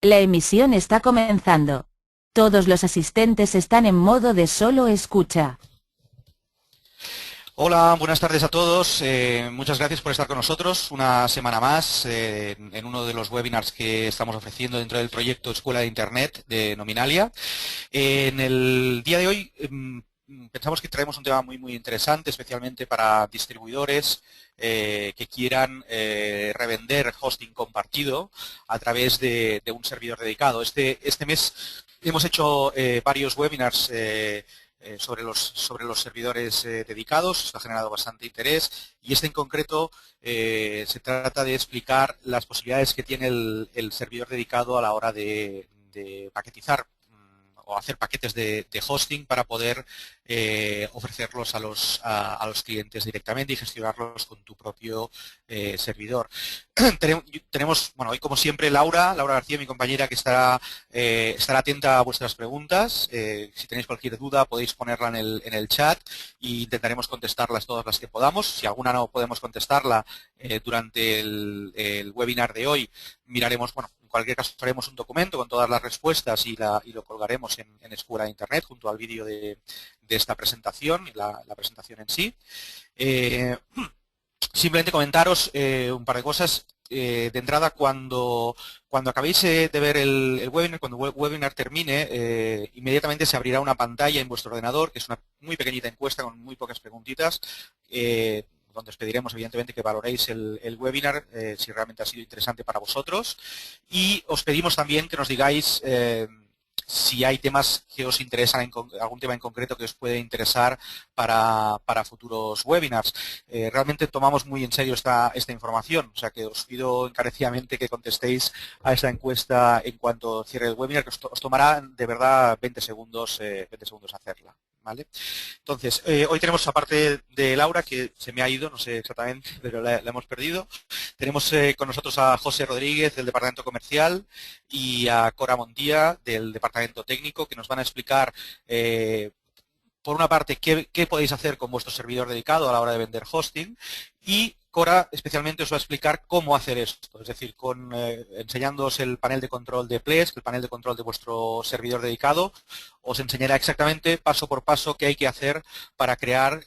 La emisión está comenzando. Todos los asistentes están en modo de solo escucha. Hola, buenas tardes a todos. Muchas gracias por estar con nosotros una semana más en uno de los webinars que estamos ofreciendo dentro del proyecto Escuela de Internet de Nominalia. En el día de hoy pensamos que traemos un tema muy interesante, especialmente para distribuidores que quieran revender hosting compartido a través de un servidor dedicado. Este mes hemos hecho varios webinars sobre los servidores dedicados. Esto ha generado bastante interés y este en concreto se trata de explicar las posibilidades que tiene el servidor dedicado a la hora de paquetizar o hacer paquetes de hosting para poder ofrecerlos a los clientes directamente y gestionarlos con tu propio servidor. Tenemos, bueno, hoy como siempre Laura García, mi compañera, que estará atenta a vuestras preguntas. Si tenéis cualquier duda podéis ponerla en el chat e intentaremos contestarlas todas las que podamos. Si alguna no podemos contestarla durante el webinar de hoy, miraremos, bueno, en cualquier caso haremos un documento con todas las respuestas y lo colgaremos en Escuela de Internet junto al vídeo de esta presentación y la presentación en sí. Simplemente comentaros un par de cosas. De entrada, cuando acabéis de ver el webinar, cuando el webinar termine, inmediatamente se abrirá una pantalla en vuestro ordenador, que es una muy pequeñita encuesta con muy pocas preguntitas, donde os pediremos evidentemente que valoréis el webinar si realmente ha sido interesante para vosotros, y os pedimos también que nos digáis si hay temas que os interesan, algún tema en concreto que os puede interesar para futuros webinars. Realmente tomamos muy en serio esta información, o sea que os pido encarecidamente que contestéis a esta encuesta en cuanto cierre el webinar, que os tomará de verdad 20 segundos hacerla. ¿Vale? Entonces, hoy tenemos, aparte de Laura, que se me ha ido, no sé exactamente, pero la hemos perdido, tenemos con nosotros a José Rodríguez del Departamento Comercial y a Cora Montía del Departamento Técnico, que nos van a explicar por una parte qué podéis hacer con vuestro servidor dedicado a la hora de vender hosting, y Cora especialmente os va a explicar cómo hacer esto, es decir, enseñándoos el panel de control de Plesk, el panel de control de vuestro servidor dedicado. Os enseñará exactamente paso por paso qué hay que hacer para crear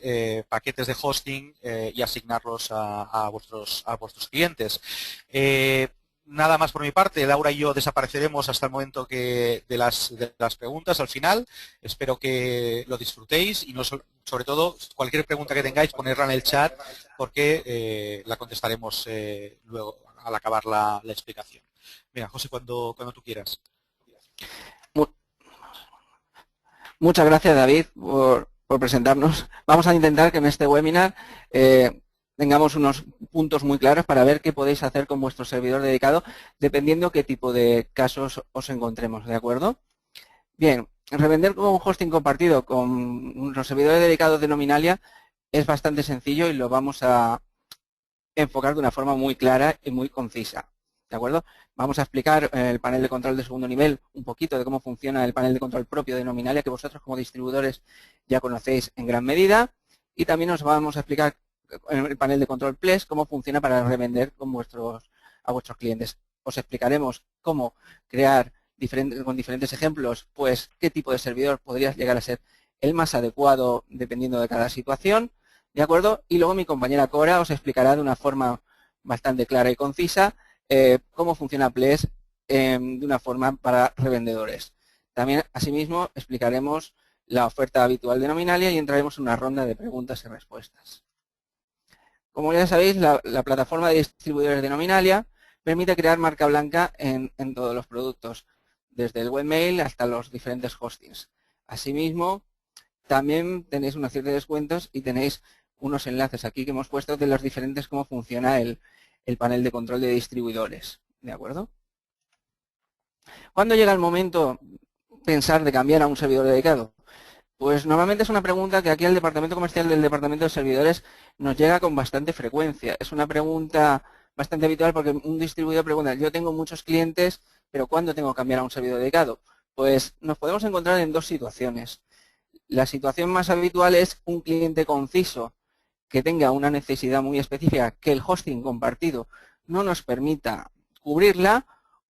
paquetes de hosting y asignarlos a vuestros clientes. Nada más por mi parte. Laura y yo desapareceremos hasta el momento de las preguntas al final. Espero que lo disfrutéis y sobre todo cualquier pregunta que tengáis ponerla en el chat, porque la contestaremos luego al acabar la explicación. Venga, José, cuando tú quieras. Muchas gracias, David, por presentarnos. Vamos a intentar que en este webinar tengamos unos puntos muy claros para ver qué podéis hacer con vuestro servidor dedicado, dependiendo qué tipo de casos os encontremos, ¿de acuerdo? Bien, revender con hosting compartido con los servidores dedicados de Nominalia es bastante sencillo y lo vamos a enfocar de una forma muy clara y muy concisa, ¿de acuerdo? Vamos a explicar el panel de control de segundo nivel, un poquito de cómo funciona el panel de control propio de Nominalia, que vosotros como distribuidores ya conocéis en gran medida, y también os vamos a explicar en el panel de control Plesk cómo funciona para revender a vuestros clientes. Os explicaremos cómo crear con diferentes ejemplos, pues qué tipo de servidor podría llegar a ser el más adecuado dependiendo de cada situación, ¿de acuerdo? Y luego mi compañera Cora os explicará de una forma bastante clara y concisa cómo funciona Plesk de una forma para revendedores. También, asimismo, explicaremos la oferta habitual de Nominalia y entraremos en una ronda de preguntas y respuestas. Como ya sabéis, la plataforma de distribuidores de Nominalia permite crear marca blanca en todos los productos, desde el webmail hasta los diferentes hostings. Asimismo, también tenéis una serie de descuentos y tenéis unos enlaces aquí que hemos puesto de los diferentes cómo funciona el panel de control de distribuidores. ¿De acuerdo? ¿Cuándo llega el momento pensar de cambiar a un servidor dedicado? Pues normalmente es una pregunta que aquí al Departamento Comercial del Departamento de Servidores nos llega con bastante frecuencia. Es una pregunta bastante habitual porque un distribuidor pregunta, yo tengo muchos clientes, pero ¿cuándo tengo que cambiar a un servidor dedicado? Pues nos podemos encontrar en dos situaciones. La situación más habitual es un cliente conciso que tenga una necesidad muy específica que el hosting compartido no nos permita cubrirla,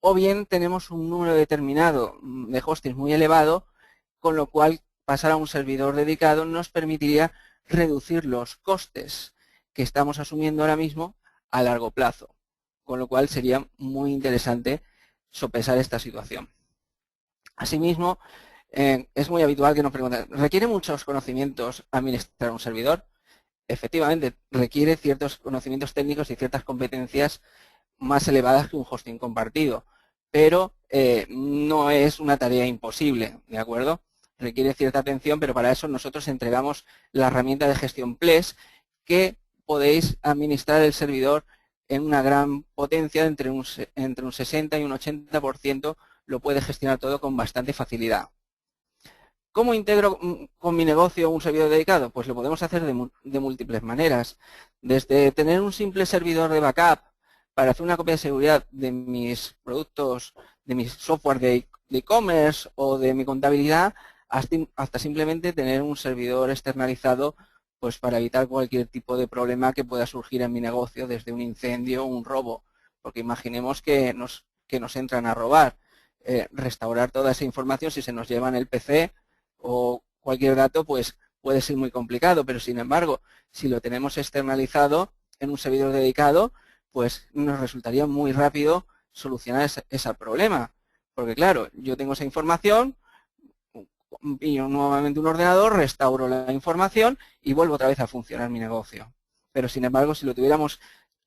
o bien tenemos un número determinado de hostings muy elevado, con lo cual pasar a un servidor dedicado nos permitiría reducir los costes que estamos asumiendo ahora mismo a largo plazo, con lo cual sería muy interesante sopesar esta situación. Asimismo, es muy habitual que nos pregunten, ¿requiere muchos conocimientos administrar un servidor? Efectivamente, requiere ciertos conocimientos técnicos y ciertas competencias más elevadas que un hosting compartido, pero no es una tarea imposible, ¿de acuerdo? Requiere cierta atención, pero para eso nosotros entregamos la herramienta de gestión Ples, que podéis administrar el servidor en una gran potencia, entre un 60 y un 80%, lo puede gestionar todo con bastante facilidad. ¿Cómo integro con mi negocio un servidor dedicado? Pues lo podemos hacer de múltiples maneras. Desde tener un simple servidor de backup para hacer una copia de seguridad de mis productos, de mis software de e-commerce o de mi contabilidad, hasta simplemente tener un servidor externalizado, pues para evitar cualquier tipo de problema que pueda surgir en mi negocio, desde un incendio o un robo. Porque imaginemos que nos entran a robar. Restaurar toda esa información, si se nos llevan el PC o cualquier dato, pues puede ser muy complicado, pero sin embargo, si lo tenemos externalizado en un servidor dedicado, pues nos resultaría muy rápido solucionar ese problema. Porque claro, yo tengo esa información, pillo nuevamente un ordenador, restauro la información y vuelvo otra vez a funcionar mi negocio. Pero sin embargo, si lo tuviéramos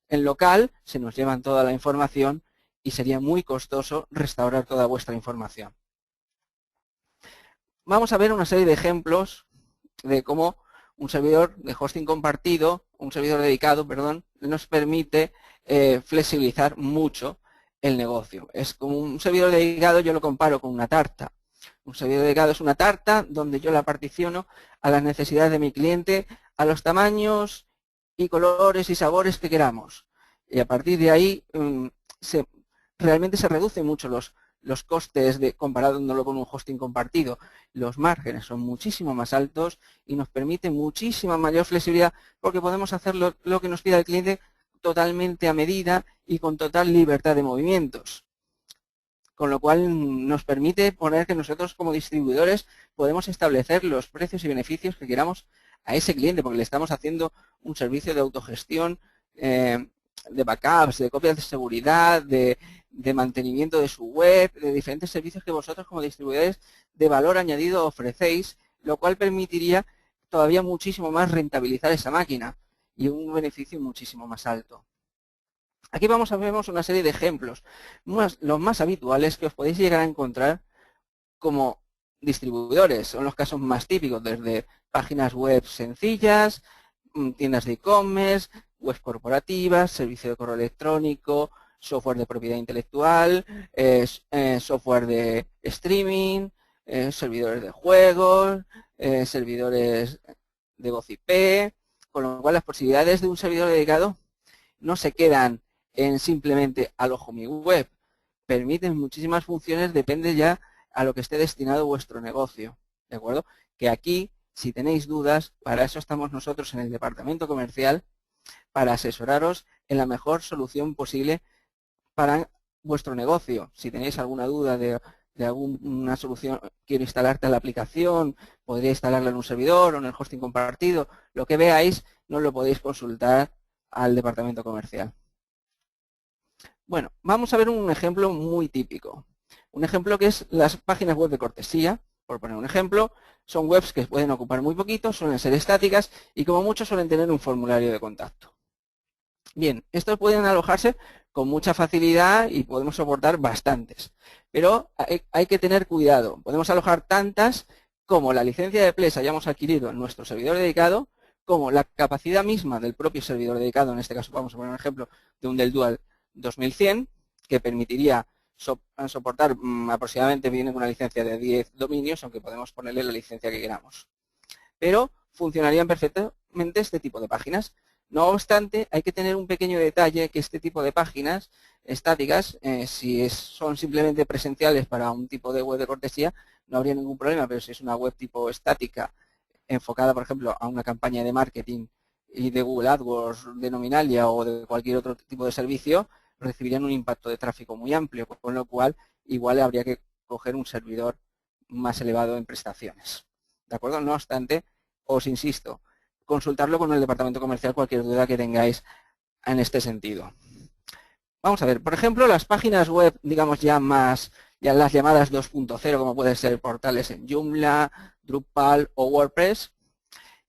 en local, se nos llevan toda la información y sería muy costoso restaurar toda vuestra información. Vamos a ver una serie de ejemplos de cómo un servidor de hosting compartido, un servidor dedicado, perdón, nos permite flexibilizar mucho el negocio. Es como un servidor dedicado, yo lo comparo con una tarta. Un servidor dedicado es una tarta donde yo la particiono a las necesidades de mi cliente, a los tamaños y colores y sabores que queramos. Y a partir de ahí realmente se reducen mucho los costes comparándolo con un hosting compartido. Los márgenes son muchísimo más altos y nos permite muchísima mayor flexibilidad, porque podemos hacer lo que nos pida el cliente totalmente a medida y con total libertad de movimientos. Con lo cual nos permite poner que nosotros como distribuidores podemos establecer los precios y beneficios que queramos a ese cliente, porque le estamos haciendo un servicio de autogestión, de backups, de copias de seguridad, de mantenimiento de su web, de diferentes servicios que vosotros como distribuidores de valor añadido ofrecéis, lo cual permitiría todavía muchísimo más rentabilizar esa máquina y un beneficio muchísimo más alto. Aquí vemos una serie de ejemplos, los más habituales que os podéis llegar a encontrar como distribuidores. Son los casos más típicos, desde páginas web sencillas, tiendas de e-commerce, webs corporativas, servicio de correo electrónico, software de propiedad intelectual, software de streaming, servidores de juegos, servidores de voz IP, con lo cual las posibilidades de un servidor dedicado no se quedan en simplemente alojo mi web, permiten muchísimas funciones, depende ya a lo que esté destinado vuestro negocio, ¿de acuerdo? Que aquí, si tenéis dudas, para eso estamos nosotros en el departamento comercial, para asesoraros en la mejor solución posible para vuestro negocio. Si tenéis alguna duda de alguna solución, quiero instalarte la aplicación, podría instalarla en un servidor o en el hosting compartido, lo que veáis, nos lo podéis consultar al departamento comercial. Bueno, vamos a ver un ejemplo muy típico. Un ejemplo que es las páginas web de cortesía, por poner un ejemplo. Son webs que pueden ocupar muy poquito, suelen ser estáticas y como mucho suelen tener un formulario de contacto. Bien, estos pueden alojarse con mucha facilidad y podemos soportar bastantes. Pero hay que tener cuidado. Podemos alojar tantas como la licencia de Ples hayamos adquirido en nuestro servidor dedicado, como la capacidad misma del propio servidor dedicado. En este caso vamos a poner un ejemplo de un Dell Dual 2100, que permitiría soportar aproximadamente, viene con una licencia de 10 dominios, aunque podemos ponerle la licencia que queramos. Pero funcionarían perfectamente este tipo de páginas. No obstante, hay que tener un pequeño detalle, que este tipo de páginas estáticas, si son simplemente presenciales para un tipo de web de cortesía, no habría ningún problema, pero si es una web tipo estática, enfocada, por ejemplo, a una campaña de marketing y de Google AdWords, de Nominalia o de cualquier otro tipo de servicio, recibirían un impacto de tráfico muy amplio, con lo cual igual habría que coger un servidor más elevado en prestaciones. ¿De acuerdo? No obstante, os insisto, consultarlo con el departamento comercial cualquier duda que tengáis en este sentido. Vamos a ver, por ejemplo, las páginas web, digamos ya las llamadas 2.0, como pueden ser portales en Joomla, Drupal o WordPress,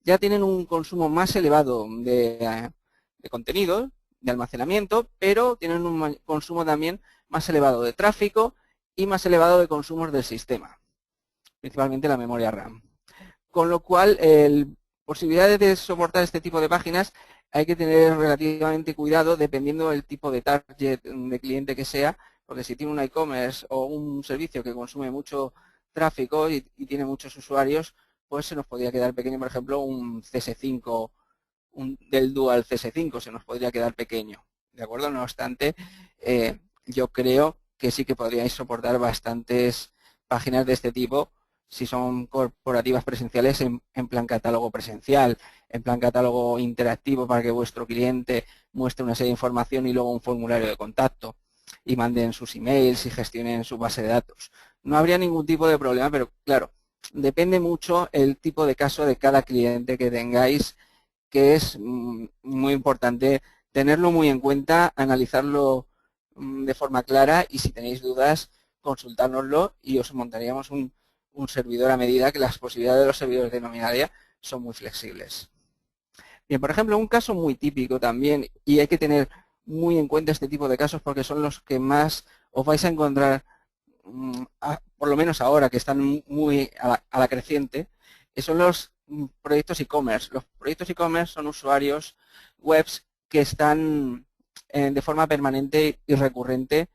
ya tienen un consumo más elevado de contenido, de almacenamiento, pero tienen un consumo también más elevado de tráfico y más elevado de consumos del sistema, principalmente la memoria RAM. Con lo cual, posibilidades de soportar este tipo de páginas hay que tener relativamente cuidado dependiendo del tipo de target de cliente que sea, porque si tiene un e-commerce o un servicio que consume mucho tráfico y tiene muchos usuarios, pues se nos podría quedar pequeño, por ejemplo, un CS5, del Dual CS5 se nos podría quedar pequeño, ¿de acuerdo? No obstante, yo creo que sí que podríais soportar bastantes páginas de este tipo si son corporativas presenciales en plan catálogo presencial, en plan catálogo interactivo para que vuestro cliente muestre una serie de información y luego un formulario de contacto y manden sus emails y gestionen su base de datos. No habría ningún tipo de problema, pero claro, depende mucho el tipo de caso de cada cliente que tengáis, que es muy importante tenerlo muy en cuenta, analizarlo de forma clara y si tenéis dudas, consultárnoslo y os montaríamos un servidor a medida, que las posibilidades de los servidores de Nominalia son muy flexibles. Bien, por ejemplo, un caso muy típico también, y hay que tener muy en cuenta este tipo de casos porque son los que más os vais a encontrar, por lo menos ahora que están muy a la creciente, son los proyectos e-commerce. Los proyectos e-commerce son usuarios webs que están de forma permanente y recurrente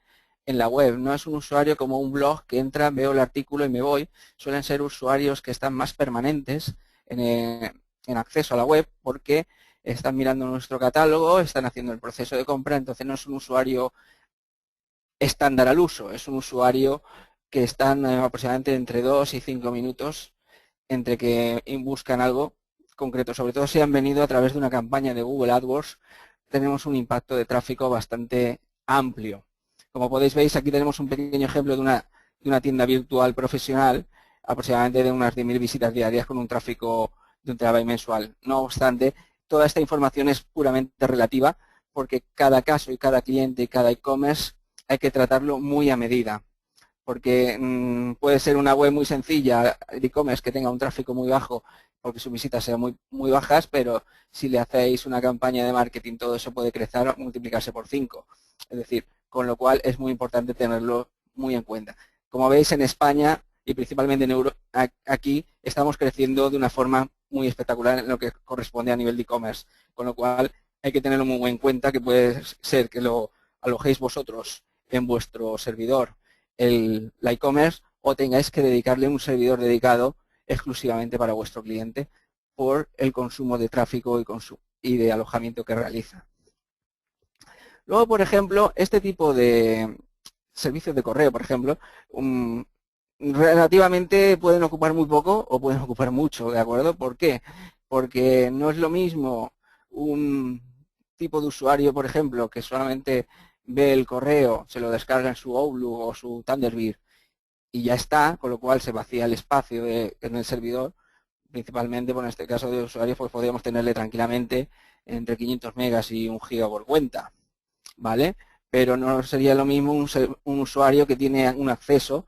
en la web. No es un usuario como un blog que entra, veo el artículo y me voy. Suelen ser usuarios que están más permanentes en acceso a la web porque están mirando nuestro catálogo, están haciendo el proceso de compra, entonces no es un usuario estándar al uso, es un usuario que están aproximadamente entre 2 y 5 minutos entre que buscan algo concreto, sobre todo si han venido a través de una campaña de Google AdWords, tenemos un impacto de tráfico bastante amplio. Como podéis ver, aquí tenemos un pequeño ejemplo de una tienda virtual profesional, aproximadamente de unas 10.000 visitas diarias con un tráfico de un terabyte mensual. No obstante, toda esta información es puramente relativa porque cada caso y cada cliente y cada e-commerce hay que tratarlo muy a medida. Porque puede ser una web muy sencilla de e-commerce que tenga un tráfico muy bajo porque sus visitas sean muy bajas, pero si le hacéis una campaña de marketing todo eso puede crecer, multiplicarse por 5. Es decir, con lo cual es muy importante tenerlo muy en cuenta. Como veis, en España y principalmente en aquí estamos creciendo de una forma muy espectacular en lo que corresponde a nivel de e-commerce, con lo cual hay que tenerlo muy en cuenta, que puede ser que lo alojéis vosotros en vuestro servidor la e-commerce o tengáis que dedicarle un servidor dedicado exclusivamente para vuestro cliente por el consumo de tráfico y de alojamiento que realiza. Luego, por ejemplo, este tipo de servicios de correo, por ejemplo, relativamente pueden ocupar muy poco o pueden ocupar mucho, ¿de acuerdo? ¿Por qué? Porque no es lo mismo un tipo de usuario, por ejemplo, que solamente ve el correo, se lo descarga en su Outlook o su Thunderbird y ya está, con lo cual se vacía el espacio en el servidor, principalmente por este caso de usuarios, pues podríamos tenerle tranquilamente entre 500 megas y 1 giga por cuenta, ¿vale? Pero no sería lo mismo un usuario que tiene un acceso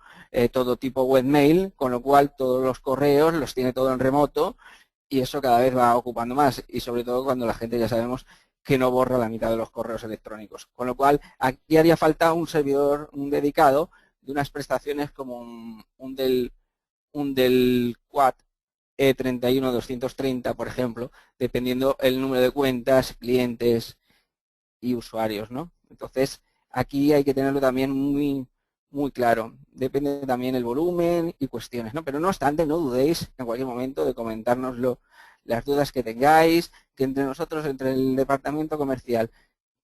todo tipo webmail, con lo cual todos los correos los tiene todo en remoto y eso cada vez va ocupando más y sobre todo cuando la gente ya sabemos que no borra la mitad de los correos electrónicos. Con lo cual, aquí haría falta un servidor dedicado de unas prestaciones como un del Quad E31230, por ejemplo, dependiendo el número de cuentas, clientes y usuarios, ¿no? Entonces, aquí hay que tenerlo también muy claro. Depende también el volumen y cuestiones, ¿no? Pero no obstante, no dudéis en cualquier momento de comentárnoslo, las dudas que tengáis, que entre nosotros, entre el departamento comercial,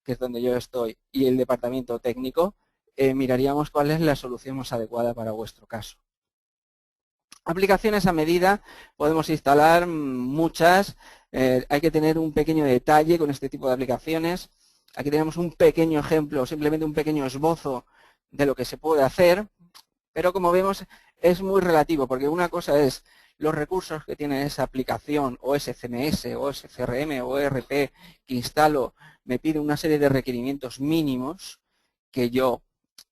que es donde yo estoy, y el departamento técnico, miraríamos cuál es la solución más adecuada para vuestro caso. Aplicaciones a medida, podemos instalar muchas, hay que tener un pequeño detalle con este tipo de aplicaciones. Aquí tenemos un pequeño ejemplo, simplemente un pequeño esbozo de lo que se puede hacer, pero como vemos es muy relativo, porque una cosa es los recursos que tiene esa aplicación o ese CMS o ese CRM o ERP que instalo, me pide una serie de requerimientos mínimos que yo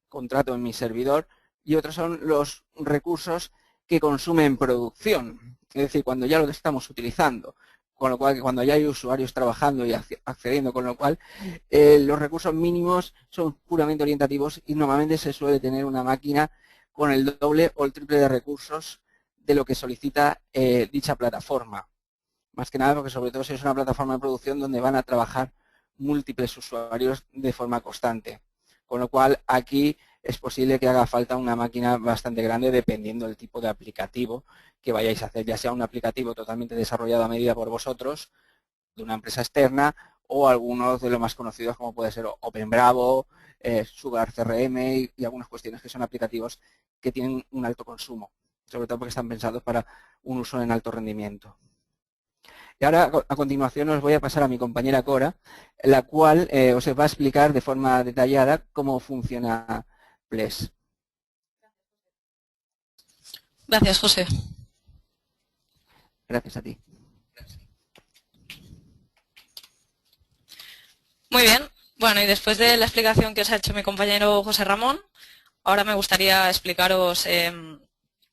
contrato en mi servidor, y otros son los recursos que consume en producción, es decir, cuando ya lo estamos utilizando, con lo cual cuando ya hay usuarios trabajando y accediendo, con lo cual los recursos mínimos son puramente orientativos y normalmente se suele tener una máquina con el doble o el triple de recursos de lo que solicita dicha plataforma. Más que nada porque sobre todo si es una plataforma de producción donde van a trabajar múltiples usuarios de forma constante. Con lo cual aquí es posible que haga falta una máquina bastante grande dependiendo del tipo de aplicativo que vayáis a hacer, ya sea un aplicativo totalmente desarrollado a medida por vosotros, de una empresa externa, o algunos de los más conocidos como puede ser OpenBravo, Sugar CRM y algunas cuestiones que son aplicativos que tienen un alto consumo, sobre todo porque están pensados para un uso en alto rendimiento. Y ahora, a continuación, os voy a pasar a mi compañera Cora, la cual os va a explicar de forma detallada cómo funciona Ples. Gracias, José. Gracias a ti. Muy bien. Bueno, y después de la explicación que os ha hecho mi compañero José Ramón, ahora me gustaría explicaros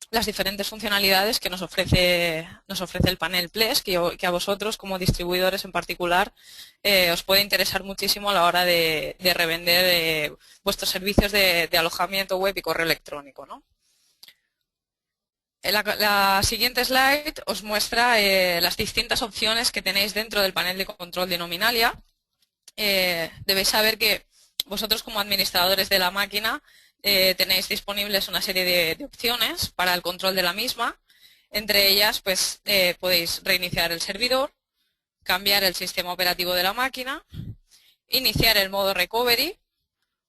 las diferentes funcionalidades que nos ofrece el panel Ples, que a vosotros como distribuidores en particular os puede interesar muchísimo a la hora de revender vuestros servicios de alojamiento web y correo electrónico, ¿no? La siguiente slide os muestra las distintas opciones que tenéis dentro del panel de control de Nominalia. Debéis saber que vosotros como administradores de la máquina tenéis disponibles una serie de opciones para el control de la misma. Entre ellas, pues podéis reiniciar el servidor, cambiar el sistema operativo de la máquina, iniciar el modo recovery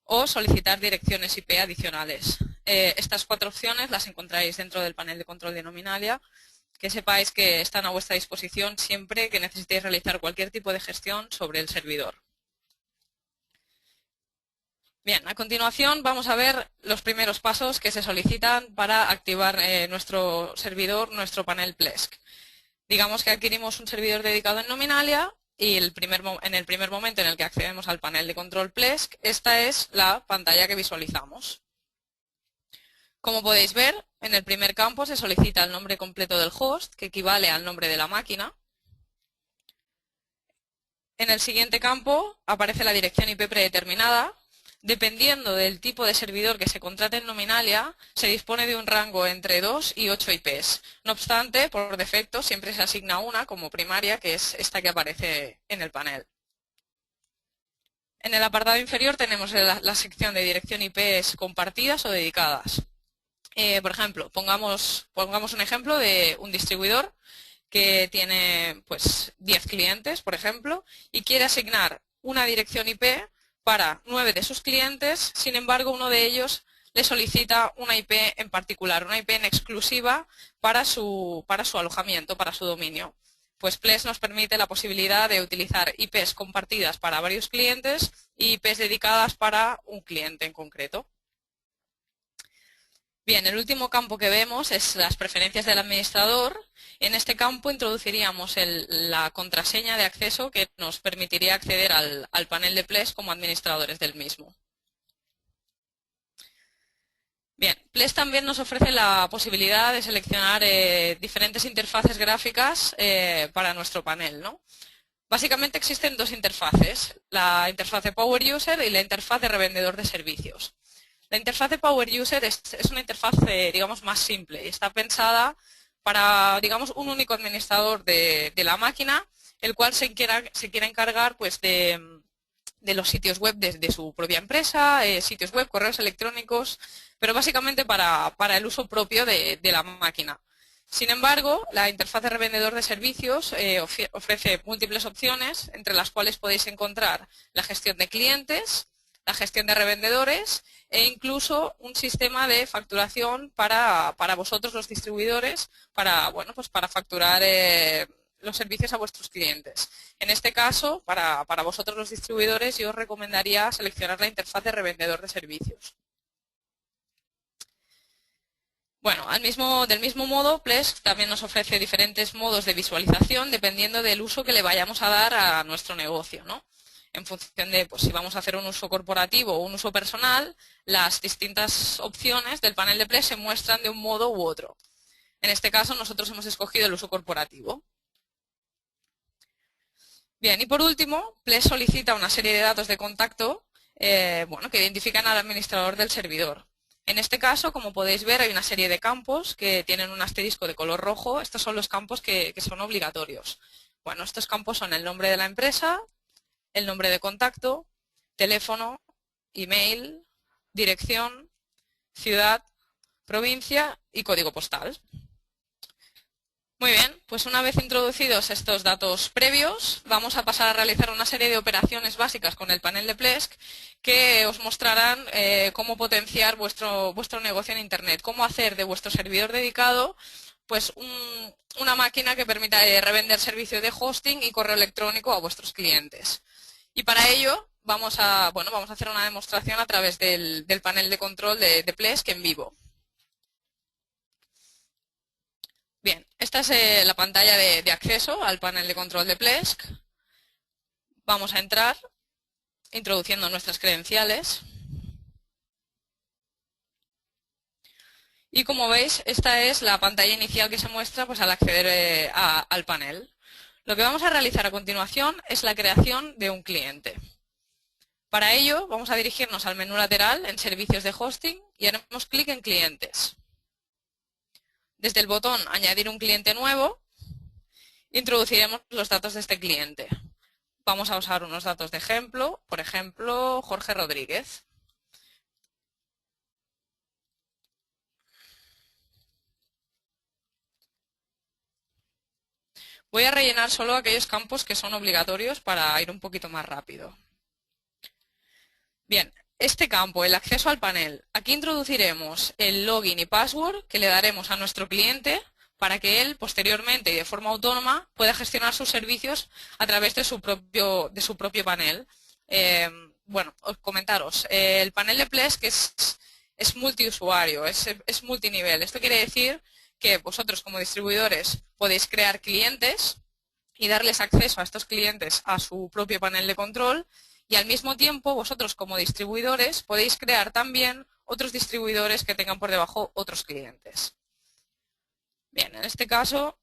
o solicitar direcciones IP adicionales. Estas 4 opciones las encontráis dentro del panel de control de Nominalia. Que sepáis que están a vuestra disposición siempre que necesitéis realizar cualquier tipo de gestión sobre el servidor. Bien, a continuación vamos a ver los primeros pasos que se solicitan para activar nuestro servidor, nuestro panel Plesk. Digamos que adquirimos un servidor dedicado en Nominalia y en el primer momento en el que accedemos al panel de control Plesk, esta es la pantalla que visualizamos. Como podéis ver, en el primer campo se solicita el nombre completo del host, que equivale al nombre de la máquina. En el siguiente campo aparece la dirección IP predeterminada. Dependiendo del tipo de servidor que se contrate en Nominalia, se dispone de un rango entre 2 y 8 IPs. No obstante, por defecto siempre se asigna una como primaria, que es esta que aparece en el panel. En el apartado inferior tenemos la sección de dirección IPs compartidas o dedicadas. Por ejemplo, pongamos un ejemplo de un distribuidor que tiene pues 10 clientes, por ejemplo, y quiere asignar una dirección IP para 9 de sus clientes. Sin embargo, uno de ellos le solicita una IP en particular, una IP en exclusiva para su alojamiento, para su dominio. Pues Ples nos permite la posibilidad de utilizar IPs compartidas para varios clientes y IPs dedicadas para un cliente en concreto. Bien, el último campo que vemos es las preferencias del administrador. En este campo introduciríamos la contraseña de acceso que nos permitiría acceder al panel de Ples como administradores del mismo. Bien, Ples también nos ofrece la posibilidad de seleccionar diferentes interfaces gráficas para nuestro panel, ¿no? Básicamente existen 2 interfaces, la interfaz Power User y la interfaz de revendedor de servicios. La interfaz de Power User es una interfaz, digamos, más simple y está pensada para, digamos, un único administrador de la máquina, el cual se quiera encargar pues, de los sitios web de su propia empresa, sitios web, correos electrónicos, pero básicamente para el uso propio de la máquina. Sin embargo, la interfaz de revendedor de servicios ofrece múltiples opciones, entre las cuales podéis encontrar la gestión de clientes, la gestión de revendedores e incluso un sistema de facturación para vosotros los distribuidores, para facturar los servicios a vuestros clientes. En este caso, para vosotros los distribuidores, yo os recomendaría seleccionar la interfaz de revendedor de servicios. Bueno, del mismo modo, Plesk también nos ofrece diferentes modos de visualización dependiendo del uso que le vayamos a dar a nuestro negocio, ¿no? En función de pues, si vamos a hacer un uso corporativo o un uso personal, las distintas opciones del panel de Plesk se muestran de un modo u otro. En este caso, nosotros hemos escogido el uso corporativo. Bien, y por último, Plesk solicita una serie de datos de contacto que identifican al administrador del servidor. En este caso, como podéis ver, hay una serie de campos que tienen un asterisco de color rojo. Estos son los campos que son obligatorios. Bueno, estos campos son el nombre de la empresa, el nombre de contacto, teléfono, email, dirección, ciudad, provincia y código postal. Muy bien, pues una vez introducidos estos datos previos, vamos a pasar a realizar una serie de operaciones básicas con el panel de Plesk que os mostrarán cómo potenciar vuestro negocio en Internet, cómo hacer de vuestro servidor dedicado pues una máquina que permita revender servicios de hosting y correo electrónico a vuestros clientes. Y para ello vamos a hacer una demostración a través del panel de control de Plesk en vivo. Bien, esta es la pantalla de acceso al panel de control de Plesk. Vamos a entrar introduciendo nuestras credenciales. Y como veis, esta es la pantalla inicial que se muestra pues, al acceder al panel. Lo que vamos a realizar a continuación es la creación de un cliente. Para ello, vamos a dirigirnos al menú lateral en Servicios de Hosting y haremos clic en Clientes. Desde el botón Añadir un cliente nuevo, introduciremos los datos de este cliente. Vamos a usar unos datos de ejemplo, por ejemplo, Jorge Rodríguez. Voy a rellenar solo aquellos campos que son obligatorios para ir un poquito más rápido. Bien, este campo, el acceso al panel, aquí introduciremos el login y password que le daremos a nuestro cliente para que él, posteriormente y de forma autónoma, pueda gestionar sus servicios a través de su propio panel. Os comentaros, el panel de Plesk es multiusuario, es multinivel. Esto quiere decir que vosotros como distribuidores podéis crear clientes y darles acceso a estos clientes a su propio panel de control y al mismo tiempo vosotros como distribuidores podéis crear también otros distribuidores que tengan por debajo otros clientes. Bien, en este caso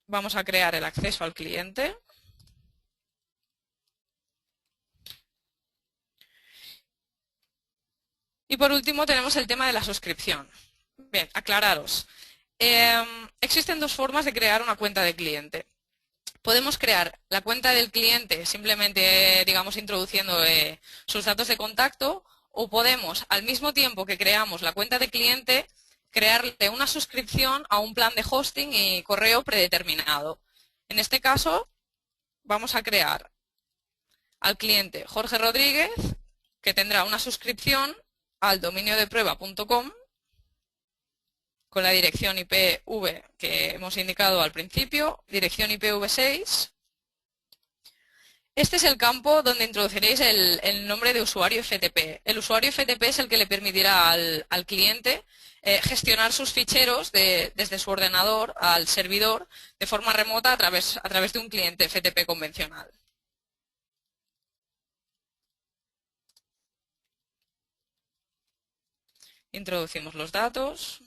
vamos a crear el acceso al cliente. Y por último tenemos el tema de la suscripción. Bien, aclararos. Existen dos formas de crear una cuenta de cliente. Podemos crear la cuenta del cliente simplemente, digamos, introduciendo sus datos de contacto, o podemos, al mismo tiempo que creamos la cuenta de cliente, crearle una suscripción a un plan de hosting y correo predeterminado. En este caso, vamos a crear al cliente Jorge Rodríguez, que tendrá una suscripción al dominio de prueba.com con la dirección IPv que hemos indicado al principio, dirección IPv6. Este es el campo donde introduciréis el nombre de usuario FTP. El usuario FTP es el que le permitirá al cliente gestionar sus ficheros desde su ordenador al servidor de forma remota a través de un cliente FTP convencional. Introducimos los datos.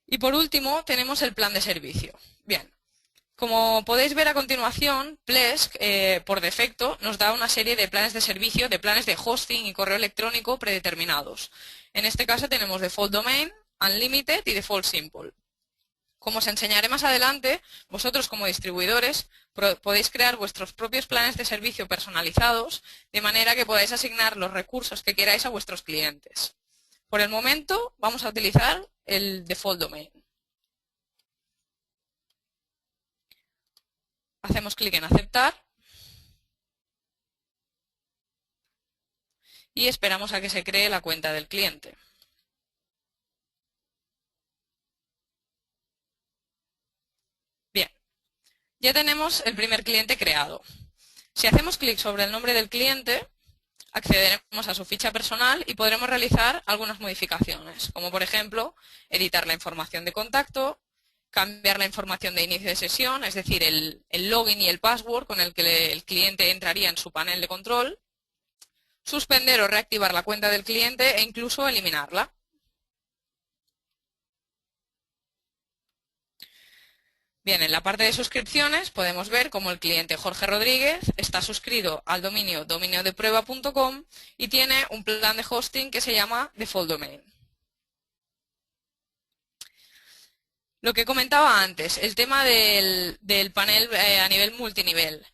Y por último tenemos el plan de servicio. Bien, como podéis ver a continuación, Plesk por defecto nos da una serie de planes de servicio, de planes de hosting y correo electrónico predeterminados. En este caso tenemos Default Domain, Unlimited y Default Simple. Como os enseñaré más adelante, vosotros como distribuidores podéis crear vuestros propios planes de servicio personalizados de manera que podáis asignar los recursos que queráis a vuestros clientes. Por el momento vamos a utilizar el Default Domain. Hacemos clic en aceptar y esperamos a que se cree la cuenta del cliente. Ya tenemos el primer cliente creado. Si hacemos clic sobre el nombre del cliente, accederemos a su ficha personal y podremos realizar algunas modificaciones, como por ejemplo, editar la información de contacto, cambiar la información de inicio de sesión, es decir, el login y el password con el que el cliente entraría en su panel de control, suspender o reactivar la cuenta del cliente e incluso eliminarla. Bien, en la parte de suscripciones podemos ver cómo el cliente Jorge Rodríguez está suscrito al dominio dominiodeprueba.com y tiene un plan de hosting que se llama Default Domain. Lo que comentaba antes, el tema del panel a nivel multinivel.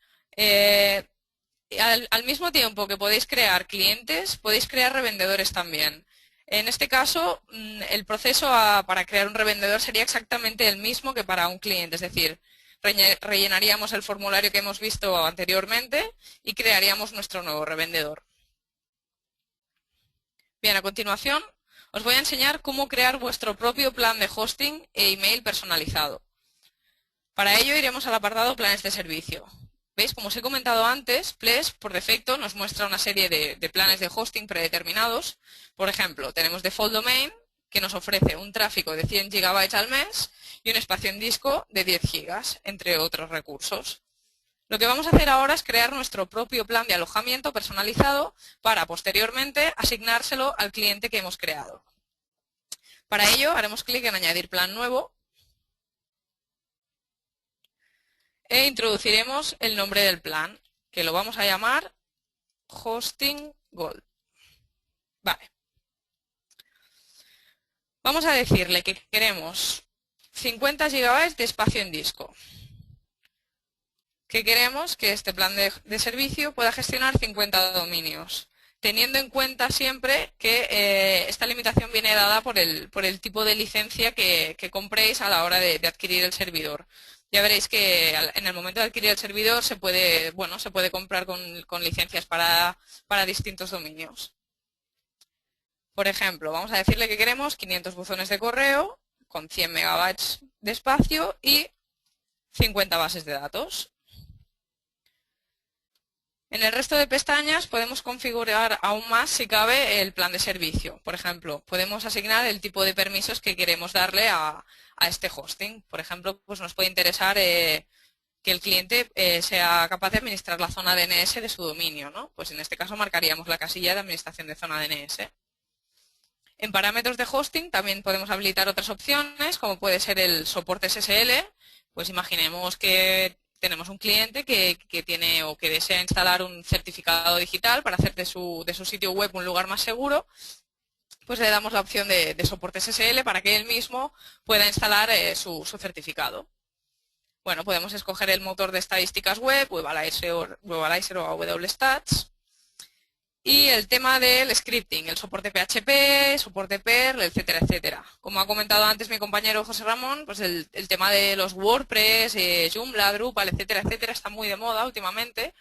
Al mismo tiempo que podéis crear clientes, podéis crear revendedores también. En este caso, el proceso para crear un revendedor sería exactamente el mismo que para un cliente, es decir, rellenaríamos el formulario que hemos visto anteriormente y crearíamos nuestro nuevo revendedor. Bien, a continuación os voy a enseñar cómo crear vuestro propio plan de hosting e email personalizado. Para ello iremos al apartado Planes de servicio. ¿Veis? Como os he comentado antes, Ples por defecto nos muestra una serie de planes de hosting predeterminados. Por ejemplo, tenemos Default Domain, que nos ofrece un tráfico de 100 GB al mes y un espacio en disco de 10 GB, entre otros recursos. Lo que vamos a hacer ahora es crear nuestro propio plan de alojamiento personalizado para posteriormente asignárselo al cliente que hemos creado. Para ello haremos clic en Añadir plan nuevo e introduciremos el nombre del plan, que lo vamos a llamar Hosting Gold. Vale. Vamos a decirle que queremos 50 GB de espacio en disco. Que queremos que este plan de servicio pueda gestionar 50 dominios, teniendo en cuenta siempre que esta limitación viene dada por el tipo de licencia que compréis a la hora de adquirir el servidor. Ya veréis que en el momento de adquirir el servidor se puede comprar con licencias para distintos dominios. Por ejemplo, vamos a decirle que queremos 500 buzones de correo con 100 MB de espacio y 50 bases de datos. En el resto de pestañas podemos configurar aún más, si cabe, el plan de servicio. Por ejemplo, podemos asignar el tipo de permisos que queremos darle a este hosting. Por ejemplo, pues nos puede interesar que el cliente sea capaz de administrar la zona DNS de su dominio, ¿no? Pues en este caso marcaríamos la casilla de administración de zona DNS. En parámetros de hosting también podemos habilitar otras opciones, como puede ser el soporte SSL. Pues imaginemos que tenemos un cliente que tiene o que desea instalar un certificado digital para hacer de su sitio web un lugar más seguro. Pues le damos la opción de soporte SSL para que él mismo pueda instalar su certificado. Bueno, podemos escoger el motor de estadísticas web, Webalizer o AWStats. Y el tema del scripting, el soporte PHP, soporte Perl, etcétera, etcétera. Como ha comentado antes mi compañero José Ramón, pues el tema de los WordPress, Joomla, Drupal, etcétera, etcétera, está muy de moda últimamente.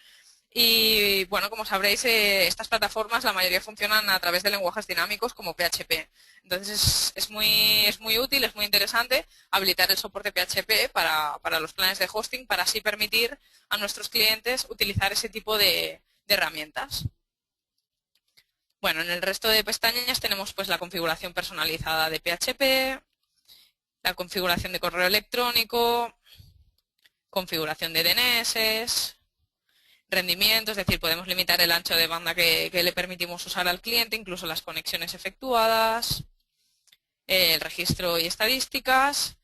Y bueno, como sabréis, estas plataformas la mayoría funcionan a través de lenguajes dinámicos como PHP. Entonces es muy útil, es muy interesante habilitar el soporte PHP para los planes de hosting, para así permitir a nuestros clientes utilizar ese tipo de herramientas. Bueno, en el resto de pestañas tenemos pues la configuración personalizada de PHP, la configuración de correo electrónico, configuración de DNS, rendimiento, es decir, podemos limitar el ancho de banda que le permitimos usar al cliente, incluso las conexiones efectuadas, el registro y estadísticas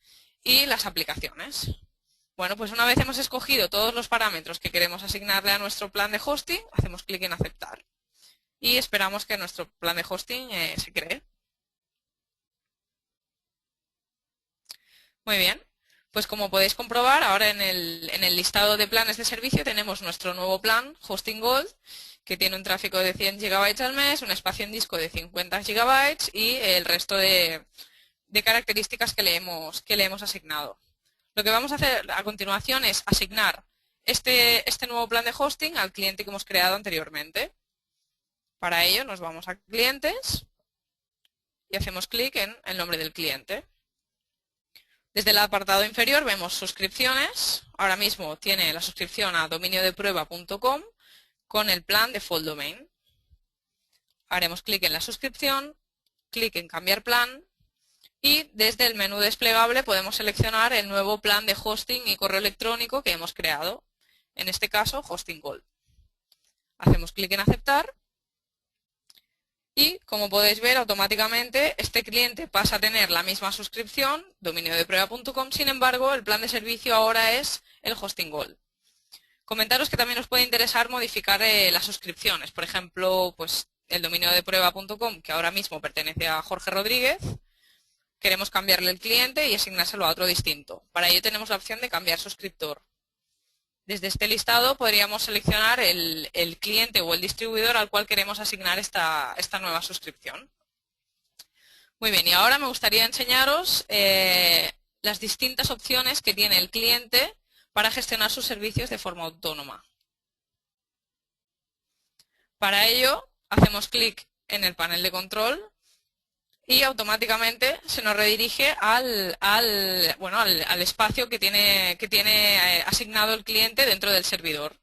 y las aplicaciones. Bueno, pues una vez hemos escogido todos los parámetros que queremos asignarle a nuestro plan de hosting, hacemos clic en aceptar. Y esperamos que nuestro plan de hosting se cree. Muy bien, pues como podéis comprobar, ahora en el listado de planes de servicio tenemos nuestro nuevo plan, Hosting Gold, que tiene un tráfico de 100 GB al mes, un espacio en disco de 50 GB y el resto de características que le hemos asignado. Lo que vamos a hacer a continuación es asignar este nuevo plan de hosting al cliente que hemos creado anteriormente. Para ello nos vamos a clientes y hacemos clic en el nombre del cliente. Desde el apartado inferior vemos suscripciones. Ahora mismo tiene la suscripción a dominiodeprueba.com con el plan Default Domain. Haremos clic en la suscripción, clic en cambiar plan y desde el menú desplegable podemos seleccionar el nuevo plan de hosting y correo electrónico que hemos creado. En este caso, Hosting Gold. Hacemos clic en aceptar. Y, como podéis ver, automáticamente este cliente pasa a tener la misma suscripción, dominiodeprueba.com, sin embargo, el plan de servicio ahora es el Hosting Gold. Comentaros que también os puede interesar modificar las suscripciones. Por ejemplo, pues el dominiodeprueba.com, que ahora mismo pertenece a Jorge Rodríguez, queremos cambiarle el cliente y asignárselo a otro distinto. Para ello tenemos la opción de cambiar suscriptor. Desde este listado podríamos seleccionar el cliente o el distribuidor al cual queremos asignar esta nueva suscripción. Muy bien, y ahora me gustaría enseñaros las distintas opciones que tiene el cliente para gestionar sus servicios de forma autónoma. Para ello, hacemos clic en el panel de control y automáticamente se nos redirige al espacio que tiene asignado el cliente dentro del servidor.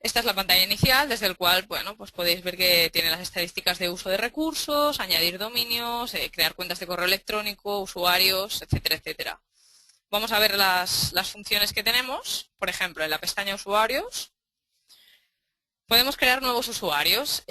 Esta es la pantalla inicial desde el cual pues podéis ver que tiene las estadísticas de uso de recursos, añadir dominios, crear cuentas de correo electrónico, usuarios, etcétera, etcétera. Vamos a ver las funciones que tenemos. Por ejemplo, en la pestaña usuarios podemos crear nuevos usuarios.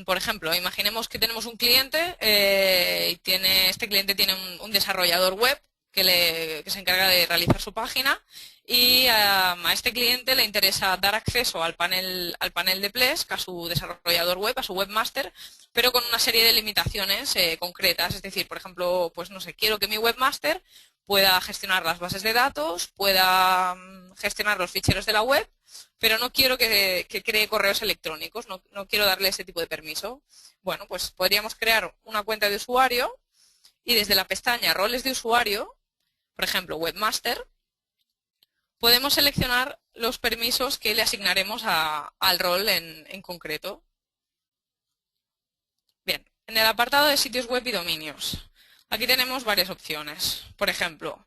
Por ejemplo, imaginemos que tenemos un cliente y este cliente tiene un desarrollador web que se encarga de realizar su página y a este cliente le interesa dar acceso al panel de Plesk, a su desarrollador web, a su webmaster, pero con una serie de limitaciones concretas. Es decir, por ejemplo, pues no sé, quiero que mi webmaster pueda gestionar las bases de datos, pueda gestionar los ficheros de la web, pero no quiero que cree correos electrónicos, no quiero darle ese tipo de permiso. Bueno, pues podríamos crear una cuenta de usuario y desde la pestaña roles de usuario, por ejemplo, webmaster, podemos seleccionar los permisos que le asignaremos al rol en concreto. Bien, en el apartado de sitios web y dominios, aquí tenemos varias opciones. Por ejemplo,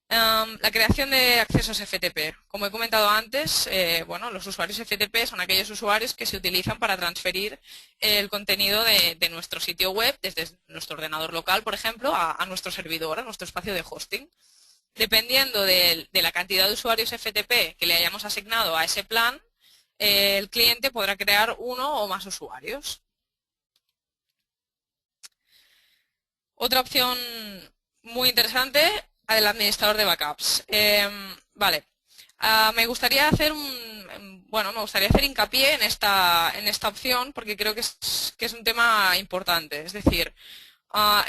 la creación de accesos FTP. Como he comentado antes, los usuarios FTP son aquellos usuarios que se utilizan para transferir el contenido de nuestro sitio web desde nuestro ordenador local, por ejemplo, a nuestro servidor, a nuestro espacio de hosting. Dependiendo de la cantidad de usuarios FTP que le hayamos asignado a ese plan, el cliente podrá crear uno o más usuarios. Otra opción muy interesante, el administrador de backups. Me gustaría hacer hincapié en esta opción porque creo que es un tema importante. Es decir,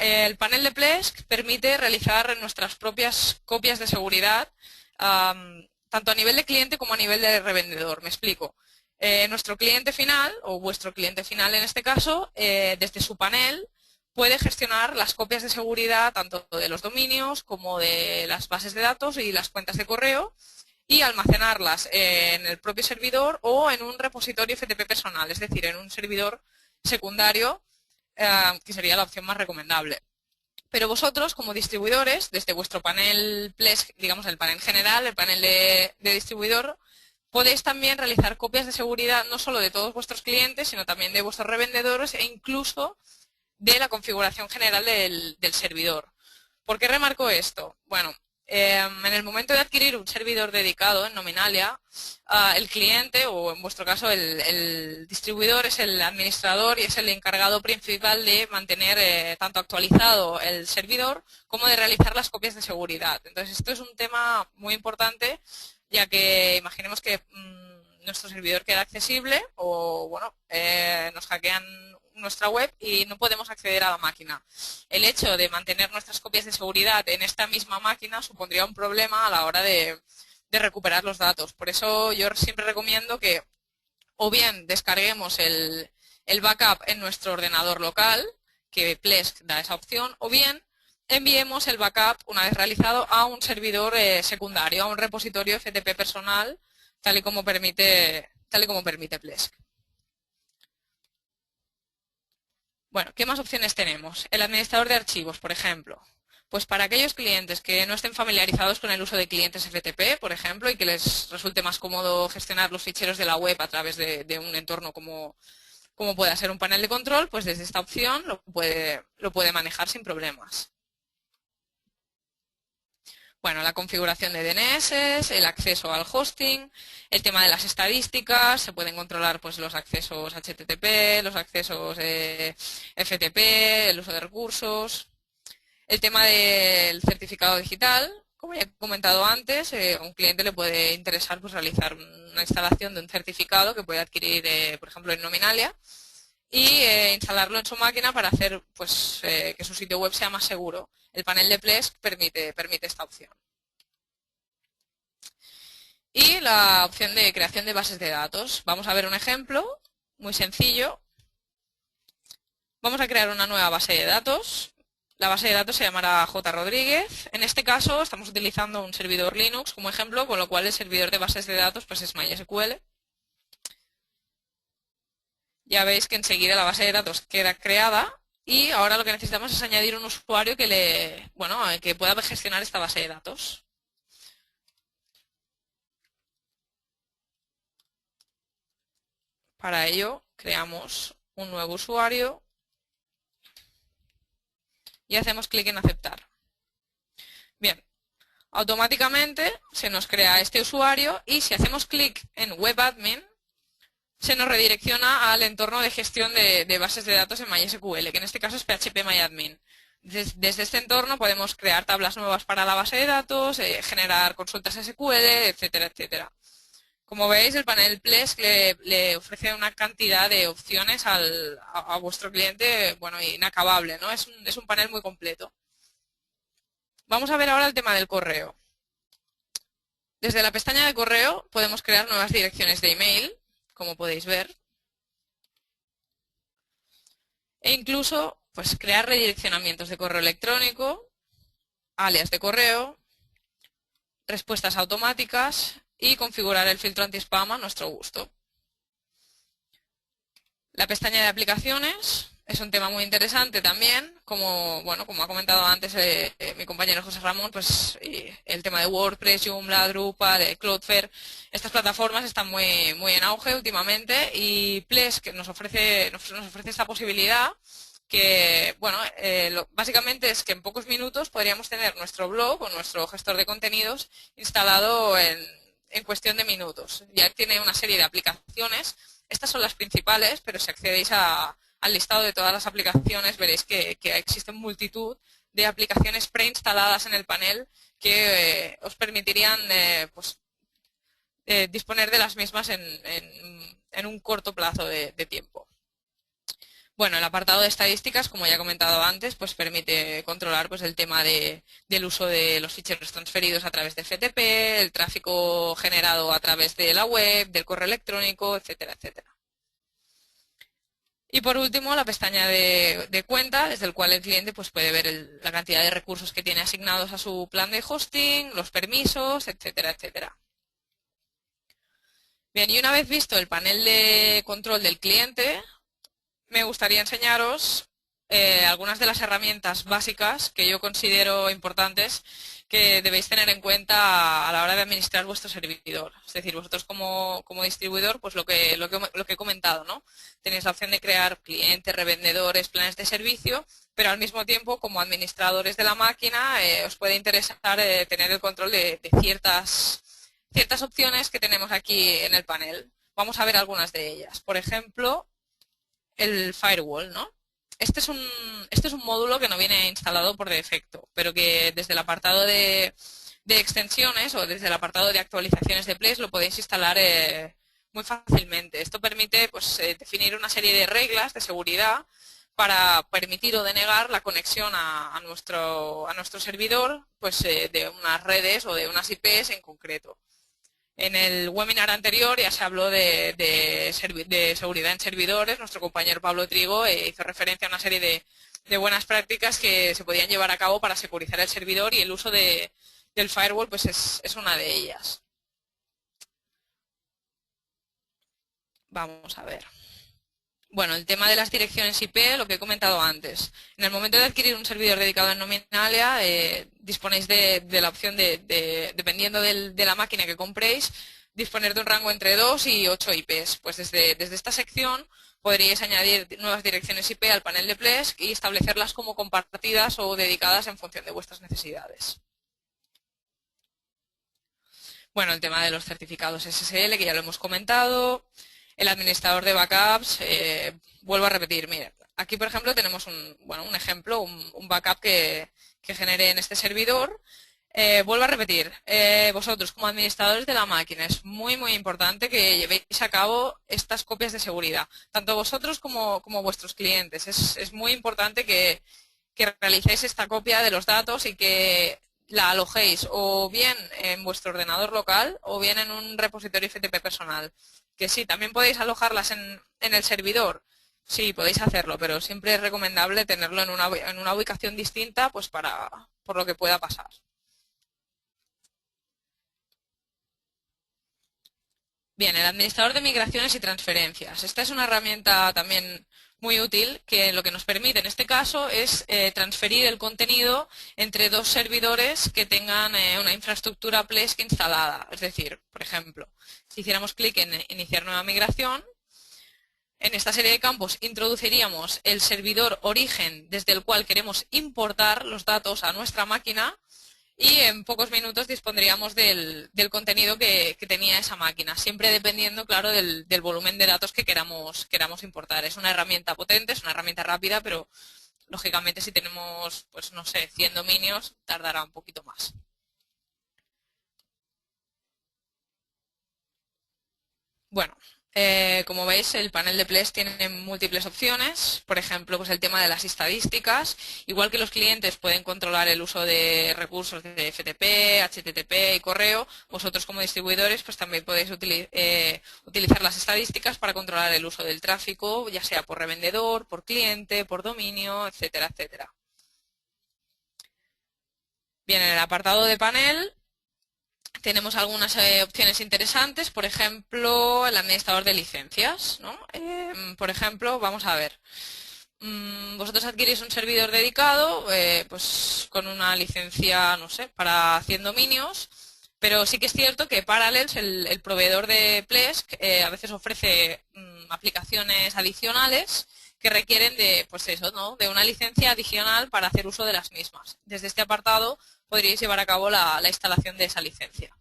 el panel de Plesk permite realizar nuestras propias copias de seguridad, tanto a nivel de cliente como a nivel de revendedor. Me explico. Nuestro cliente final, o vuestro cliente final en este caso, desde su panel, puede gestionar las copias de seguridad tanto de los dominios como de las bases de datos y las cuentas de correo y almacenarlas en el propio servidor o en un repositorio FTP personal, es decir, en un servidor secundario, que sería la opción más recomendable. Pero vosotros, como distribuidores, desde vuestro panel Plesk, digamos el panel general, el panel de distribuidor, podéis también realizar copias de seguridad no solo de todos vuestros clientes, sino también de vuestros revendedores e incluso de la configuración general del servidor. ¿Por qué remarco esto? Bueno, en el momento de adquirir un servidor dedicado en Nominalia, el cliente, o en vuestro caso el distribuidor, es el administrador y es el encargado principal de mantener tanto actualizado el servidor como de realizar las copias de seguridad. Entonces, esto es un tema muy importante, ya que imaginemos que nuestro servidor queda accesible o nos hackean nuestra web y no podemos acceder a la máquina. El hecho de mantener nuestras copias de seguridad en esta misma máquina supondría un problema a la hora de recuperar los datos. Por eso yo siempre recomiendo que o bien descarguemos el backup en nuestro ordenador local, que Plesk da esa opción, o bien enviemos el backup una vez realizado a un servidor secundario, a un repositorio FTP personal, tal y como permite Plesk. Bueno, ¿qué más opciones tenemos? El administrador de archivos, por ejemplo. Pues para aquellos clientes que no estén familiarizados con el uso de clientes FTP, por ejemplo, y que les resulte más cómodo gestionar los ficheros de la web a través de un entorno como pueda ser un panel de control, pues desde esta opción lo puede manejar sin problemas. Bueno, la configuración de DNS, el acceso al hosting, el tema de las estadísticas, se pueden controlar pues los accesos HTTP, los accesos FTP, el uso de recursos. El tema del certificado digital, como ya he comentado antes, a un cliente le puede interesar pues realizar una instalación de un certificado que puede adquirir, por ejemplo, en Nominalia, y instalarlo en su máquina para hacer pues, que su sitio web sea más seguro. El panel de Plesk permite esta opción. Y la opción de creación de bases de datos. Vamos a ver un ejemplo muy sencillo. Vamos a crear una nueva base de datos. La base de datos se llamará J. Rodríguez. En este caso estamos utilizando un servidor Linux como ejemplo, con lo cual el servidor de bases de datos pues, es MySQL. Ya veis que enseguida la base de datos queda creada y ahora lo que necesitamos es añadir un usuario que pueda gestionar esta base de datos. Para ello creamos un nuevo usuario y hacemos clic en aceptar. Bien, automáticamente se nos crea este usuario y si hacemos clic en Web Admin se nos redirecciona al entorno de gestión de bases de datos en MySQL, que en este caso es PHPMyAdmin. Desde este entorno podemos crear tablas nuevas para la base de datos, generar consultas SQL, etcétera, etcétera. Como veis, el panel Plesk le ofrece una cantidad de opciones a vuestro cliente, bueno, inacabable, ¿no? Es un panel muy completo. Vamos a ver ahora el tema del correo. Desde la pestaña de correo podemos crear nuevas direcciones de email, como podéis ver. E incluso, pues, crear redireccionamientos de correo electrónico, alias de correo, respuestas automáticas y configurar el filtro anti-spam a nuestro gusto. La pestaña de aplicaciones es un tema muy interesante también, como ha comentado antes mi compañero José Ramón, pues el tema de WordPress, Joomla, Drupal, Cloudflare, estas plataformas están muy en auge últimamente y Plesk nos ofrece esta posibilidad que, básicamente es que en pocos minutos podríamos tener nuestro blog o nuestro gestor de contenidos instalado en cuestión de minutos. Ya tiene una serie de aplicaciones. Estas son las principales, pero si accedéis al listado de todas las aplicaciones veréis que existen multitud de aplicaciones preinstaladas en el panel que os permitirían disponer de las mismas en un corto plazo de tiempo. Bueno, el apartado de estadísticas, como ya he comentado antes, pues permite controlar pues, el tema del uso de los ficheros transferidos a través de FTP, el tráfico generado a través de la web, del correo electrónico, etcétera, etcétera. Y por último, la pestaña de cuenta, desde el cual el cliente pues, puede ver la cantidad de recursos que tiene asignados a su plan de hosting, los permisos, etcétera, etcétera. Bien, y una vez visto el panel de control del cliente, me gustaría enseñaros algunas de las herramientas básicas que yo considero importantes que debéis tener en cuenta a la hora de administrar vuestro servidor. Es decir, vosotros como distribuidor, pues lo que he comentado, ¿no? Tenéis la opción de crear clientes, revendedores, planes de servicio, pero al mismo tiempo, como administradores de la máquina, os puede interesar tener el control de ciertas opciones que tenemos aquí en el panel. Vamos a ver algunas de ellas. Por ejemplo, el firewall, ¿no? Este es un módulo que no viene instalado por defecto, pero que desde el apartado de extensiones o desde el apartado de actualizaciones de Plesk lo podéis instalar muy fácilmente. Esto permite pues, definir una serie de reglas de seguridad para permitir o denegar la conexión a nuestro servidor pues, de unas redes o de unas IPs en concreto. En el webinar anterior ya se habló de seguridad en servidores. Nuestro compañero Pablo Trigo hizo referencia a una serie de buenas prácticas que se podían llevar a cabo para securizar el servidor y el uso del firewall pues es una de ellas. Vamos a ver. Bueno, el tema de las direcciones IP, lo que he comentado antes. En el momento de adquirir un servidor dedicado en Nominalia, disponéis de la opción dependiendo de la máquina que compréis, disponer de un rango entre 2 y 8 IPs. Pues desde esta sección podríais añadir nuevas direcciones IP al panel de Plesk y establecerlas como compartidas o dedicadas en función de vuestras necesidades. Bueno, el tema de los certificados SSL, que ya lo hemos comentado. El administrador de backups, vuelvo a repetir, mire, aquí por ejemplo tenemos un ejemplo, un backup que generé en este servidor. Vuelvo a repetir, vosotros como administradores de la máquina es muy importante que llevéis a cabo estas copias de seguridad, tanto vosotros como vuestros clientes. Es muy importante que realicéis esta copia de los datos y que la alojéis o bien en vuestro ordenador local o bien en un repositorio FTP personal. Que sí, también podéis alojarlas en el servidor, sí, podéis hacerlo, pero siempre es recomendable tenerlo en una ubicación distinta, pues por lo que pueda pasar. Bien, el administrador de migraciones y transferencias. Esta es una herramienta también muy útil que lo que nos permite en este caso es transferir el contenido entre dos servidores que tengan una infraestructura Plesk instalada. Es decir, por ejemplo, si hiciéramos clic en iniciar nueva migración, en esta serie de campos introduciríamos el servidor origen desde el cual queremos importar los datos a nuestra máquina y en pocos minutos dispondríamos del contenido que tenía esa máquina, siempre dependiendo, claro, del volumen de datos que queramos importar. Es una herramienta potente, es una herramienta rápida, pero lógicamente si tenemos, pues no sé, 100 dominios, tardará un poquito más. Bueno, como veis, el panel de Plesk tiene múltiples opciones. Por ejemplo, pues el tema de las estadísticas. Igual que los clientes pueden controlar el uso de recursos de FTP, HTTP y correo, vosotros como distribuidores pues también podéis utilizar las estadísticas para controlar el uso del tráfico, ya sea por revendedor, por cliente, por dominio, etcétera, etcétera. Bien, en el apartado de panel tenemos algunas opciones interesantes, por ejemplo, el administrador de licencias, ¿no? Por ejemplo, vamos a ver, vosotros adquirís un servidor dedicado, pues con una licencia, no sé, para 100 dominios, pero sí que es cierto que Parallels, el proveedor de Plesk, a veces ofrece aplicaciones adicionales que requieren de, pues eso, ¿no?, de una licencia adicional para hacer uso de las mismas. Desde este apartado podríais llevar a cabo la instalación de esa licencia.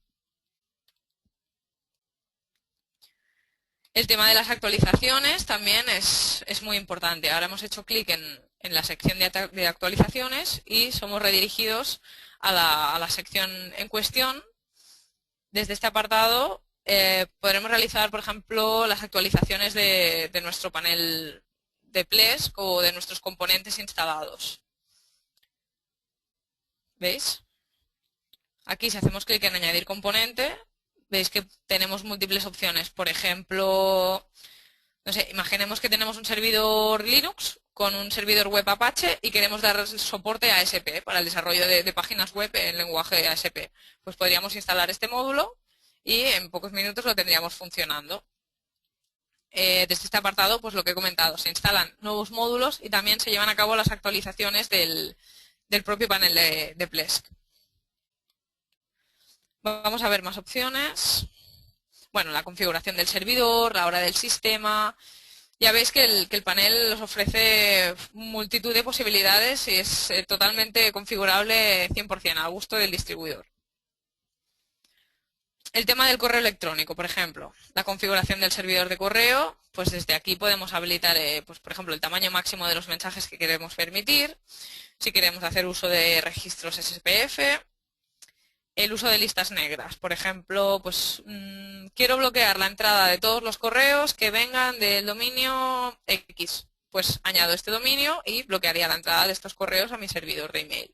El tema de las actualizaciones también es muy importante. Ahora hemos hecho clic en la sección de actualizaciones y somos redirigidos a la sección en cuestión. Desde este apartado podremos realizar, por ejemplo, las actualizaciones de nuestro panel de Plesk o de nuestros componentes instalados. ¿Veis? Aquí si hacemos clic en añadir componente, veis que tenemos múltiples opciones. Por ejemplo, no sé, imaginemos que tenemos un servidor Linux con un servidor web Apache y queremos dar soporte a ASP para el desarrollo de páginas web en lenguaje ASP. Pues podríamos instalar este módulo y en pocos minutos lo tendríamos funcionando. Desde este apartado, pues lo que he comentado, se instalan nuevos módulos y también se llevan a cabo las actualizaciones del propio panel de Plesk. Vamos a ver más opciones. Bueno, la configuración del servidor, la hora del sistema. Ya veis que el panel os ofrece multitud de posibilidades y es totalmente configurable 100% al gusto del distribuidor. El tema del correo electrónico, por ejemplo, la configuración del servidor de correo, pues desde aquí podemos habilitar, pues por ejemplo, el tamaño máximo de los mensajes que queremos permitir, si queremos hacer uso de registros SPF, el uso de listas negras. Por ejemplo, pues quiero bloquear la entrada de todos los correos que vengan del dominio X. Pues añado este dominio y bloquearía la entrada de estos correos a mi servidor de email.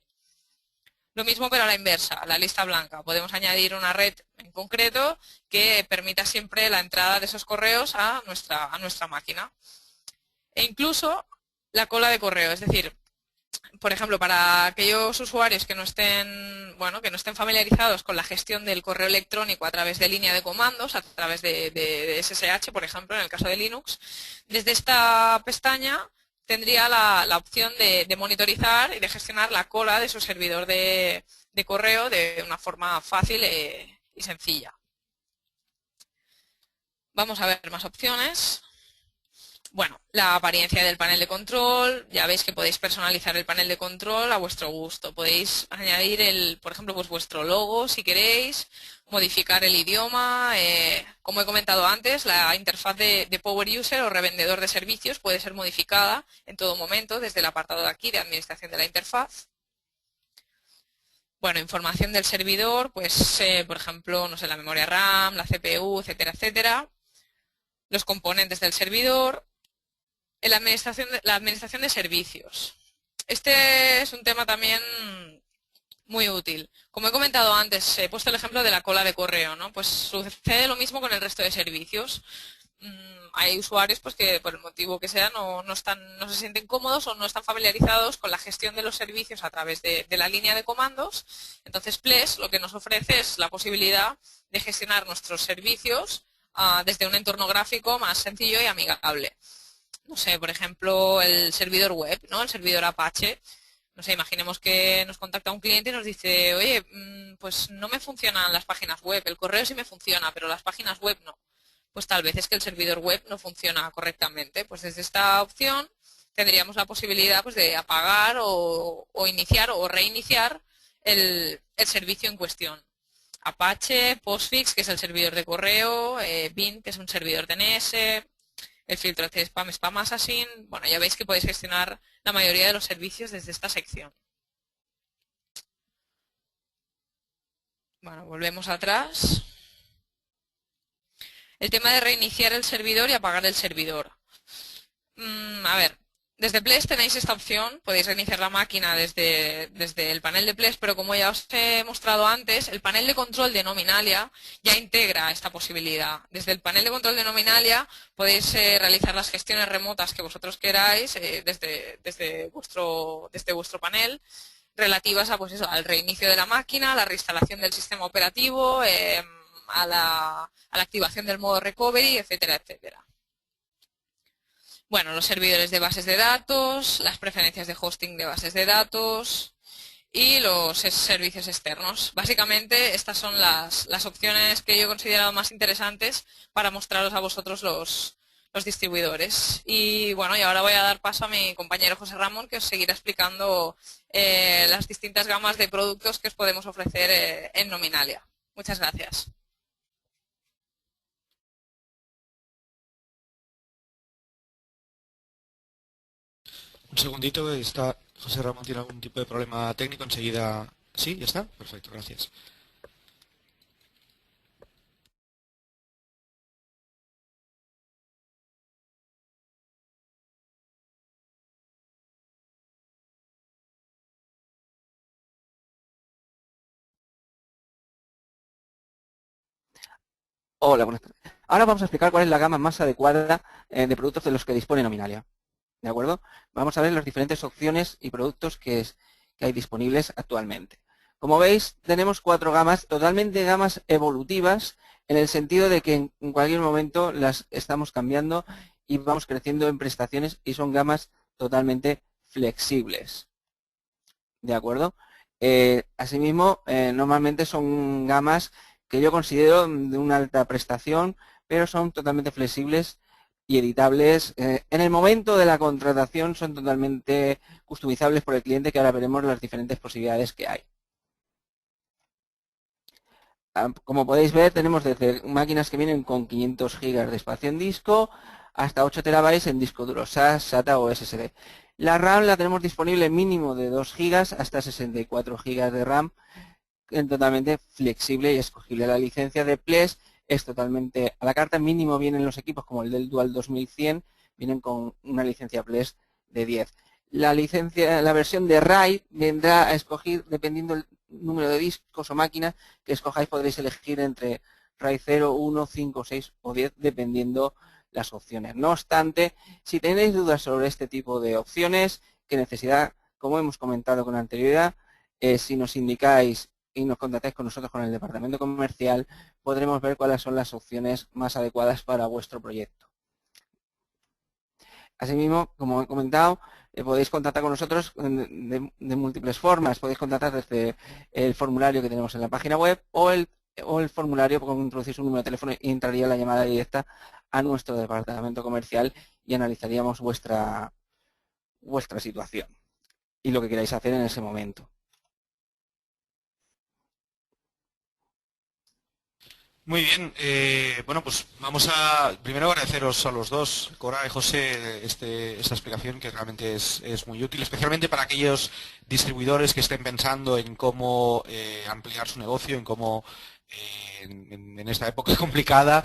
Lo mismo pero a la inversa, la lista blanca. Podemos añadir una red en concreto que permita siempre la entrada de esos correos a nuestra máquina. E incluso la cola de correo, es decir, por ejemplo, para aquellos usuarios que no estén, bueno, que no estén familiarizados con la gestión del correo electrónico a través de línea de comandos, a través de SSH, por ejemplo, en el caso de Linux, desde esta pestaña tendría la opción de monitorizar y de gestionar la cola de su servidor de correo de una forma fácil y sencilla. Vamos a ver más opciones. Bueno, la apariencia del panel de control, ya veis que podéis personalizar el panel de control a vuestro gusto. Podéis añadir, por ejemplo, pues vuestro logo si queréis, modificar el idioma. Como he comentado antes, la interfaz de Power User o revendedor de servicios puede ser modificada en todo momento desde el apartado de aquí de administración de la interfaz. Bueno, información del servidor, pues por ejemplo, no sé, la memoria RAM, la CPU, etcétera, etcétera. Los componentes del servidor. La administración de servicios. Este es un tema también muy útil. Como he comentado antes, he puesto el ejemplo de la cola de correo, ¿no? Pues sucede lo mismo con el resto de servicios. Hay usuarios pues que por el motivo que sea no se sienten cómodos o no están familiarizados con la gestión de los servicios a través de la línea de comandos. Entonces Ples lo que nos ofrece es la posibilidad de gestionar nuestros servicios desde un entorno gráfico más sencillo y amigable. No sé, por ejemplo, el servidor web, ¿no? El servidor Apache. No sé, imaginemos que nos contacta un cliente y nos dice, oye, pues no me funcionan las páginas web, el correo sí me funciona, pero las páginas web no. Pues tal vez es que el servidor web no funciona correctamente. Pues desde esta opción tendríamos la posibilidad pues, de apagar o iniciar o reiniciar el servicio en cuestión. Apache, Postfix, que es el servidor de correo, Bin, que es un servidor DNS, el filtro de spam, spam assassin. Bueno, ya veis que podéis gestionar la mayoría de los servicios desde esta sección. Bueno, volvemos atrás. El tema de reiniciar el servidor y apagar el servidor. A ver, desde Ples tenéis esta opción, podéis reiniciar la máquina desde el panel de Ples, pero como ya os he mostrado antes, el panel de control de Nominalia ya integra esta posibilidad. Desde el panel de control de Nominalia podéis realizar las gestiones remotas que vosotros queráis desde vuestro panel, relativas a, pues eso, al reinicio de la máquina, a la reinstalación del sistema operativo, a la activación del modo recovery, etcétera, etcétera. Bueno, los servidores de bases de datos, las preferencias de hosting de bases de datos y los servicios externos. Básicamente estas son las opciones que yo he considerado más interesantes para mostraros a vosotros los distribuidores. Y bueno, y ahora voy a dar paso a mi compañero José Ramón, que os seguirá explicando las distintas gamas de productos que os podemos ofrecer en Nominalia. Muchas gracias. Un segundito, José Ramón tiene algún tipo de problema técnico, enseguida... ¿Sí? ¿Ya está? Perfecto, gracias. Hola, buenas tardes. Ahora vamos a explicar cuál es la gama más adecuada de productos de los que dispone Nominalia. ¿De acuerdo? Vamos a ver las diferentes opciones y productos que hay disponibles actualmente. Como veis, tenemos 4 gamas, totalmente gamas evolutivas, en el sentido de que en cualquier momento las estamos cambiando y vamos creciendo en prestaciones y son gamas totalmente flexibles. ¿De acuerdo? Asimismo, normalmente son gamas que yo considero de una alta prestación, pero son totalmente flexibles y editables. En el momento de la contratación son totalmente customizables por el cliente, que ahora veremos las diferentes posibilidades que hay. Como podéis ver, tenemos desde máquinas que vienen con 500 GB de espacio en disco hasta 8 TB en disco duro, SAS, SATA o SSD. La RAM la tenemos disponible mínimo de 2 GB hasta 64 GB de RAM, totalmente flexible y escogible. La licencia de Ples es totalmente a la carta. Mínimo vienen los equipos como el del Dual 2100, vienen con una licencia Ples de 10. La versión de RAID vendrá a escoger, dependiendo del número de discos o máquinas que escojáis, podréis elegir entre RAID 0, 1, 5, 6 o 10, dependiendo las opciones. No obstante, si tenéis dudas sobre este tipo de opciones, qué necesidad como hemos comentado con anterioridad, si nos indicáis y nos contactáis con nosotros, con el departamento comercial, podremos ver cuáles son las opciones más adecuadas para vuestro proyecto. Asimismo, como he comentado, podéis contactar con nosotros de múltiples formas. Podéis contactar desde el formulario que tenemos en la página web o el formulario con introducir su número de teléfono y entraría la llamada directa a nuestro departamento comercial y analizaríamos vuestra situación y lo que queráis hacer en ese momento. Muy bien, bueno, pues vamos a primero agradeceros a los dos, Cora y José, esta explicación que realmente es muy útil, especialmente para aquellos distribuidores que estén pensando en cómo ampliar su negocio, en cómo en esta época complicada,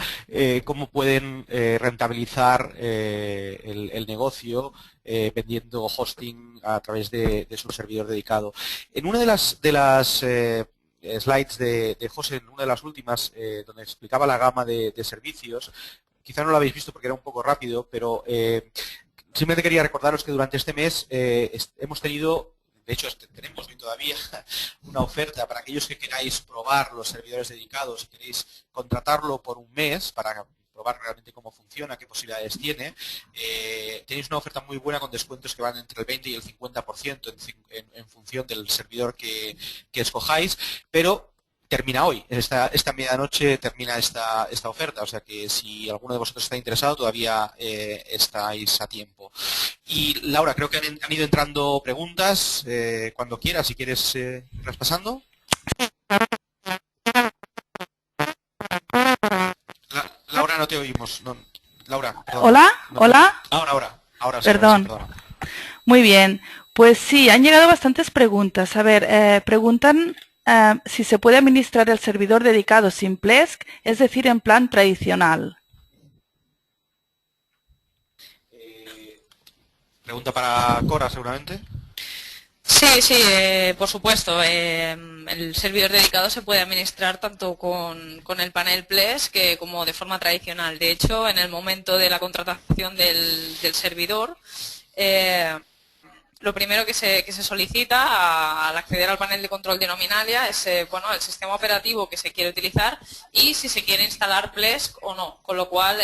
cómo pueden rentabilizar el negocio vendiendo hosting a través de su servidor dedicado. En una de las slides de José, en una de las últimas, donde explicaba la gama de servicios, quizá no lo habéis visto porque era un poco rápido, pero simplemente quería recordaros que durante este mes hemos tenido, de hecho tenemos hoy todavía una oferta para aquellos que queráis probar los servidores dedicados y queréis contratarlo por un mes para probar realmente cómo funciona, qué posibilidades tiene. Tenéis una oferta muy buena con descuentos que van entre el 20 y el 50% en función del servidor que escojáis, pero termina hoy. Esta medianoche termina esta oferta, o sea que si alguno de vosotros está interesado todavía estáis a tiempo. Y Laura, creo que han ido entrando preguntas. Cuando quieras, si quieres irlas pasando. Laura, no te oímos. No, Laura, perdón. ¿Hola? No, ¿Hola? Ahora sí. Perdón. Ahora sí, Muy bien. Pues sí, han llegado bastantes preguntas. A ver, preguntan si se puede administrar el servidor dedicado sin Plesk, es decir, en plan tradicional. Pregunta para Cora, seguramente. Sí, por supuesto. El servidor dedicado se puede administrar tanto con el panel Plesk como de forma tradicional. De hecho, en el momento de la contratación del servidor, lo primero que se solicita al acceder al panel de control de Nominalia es el sistema operativo que se quiere utilizar y si se quiere instalar Plesk o no, con lo cual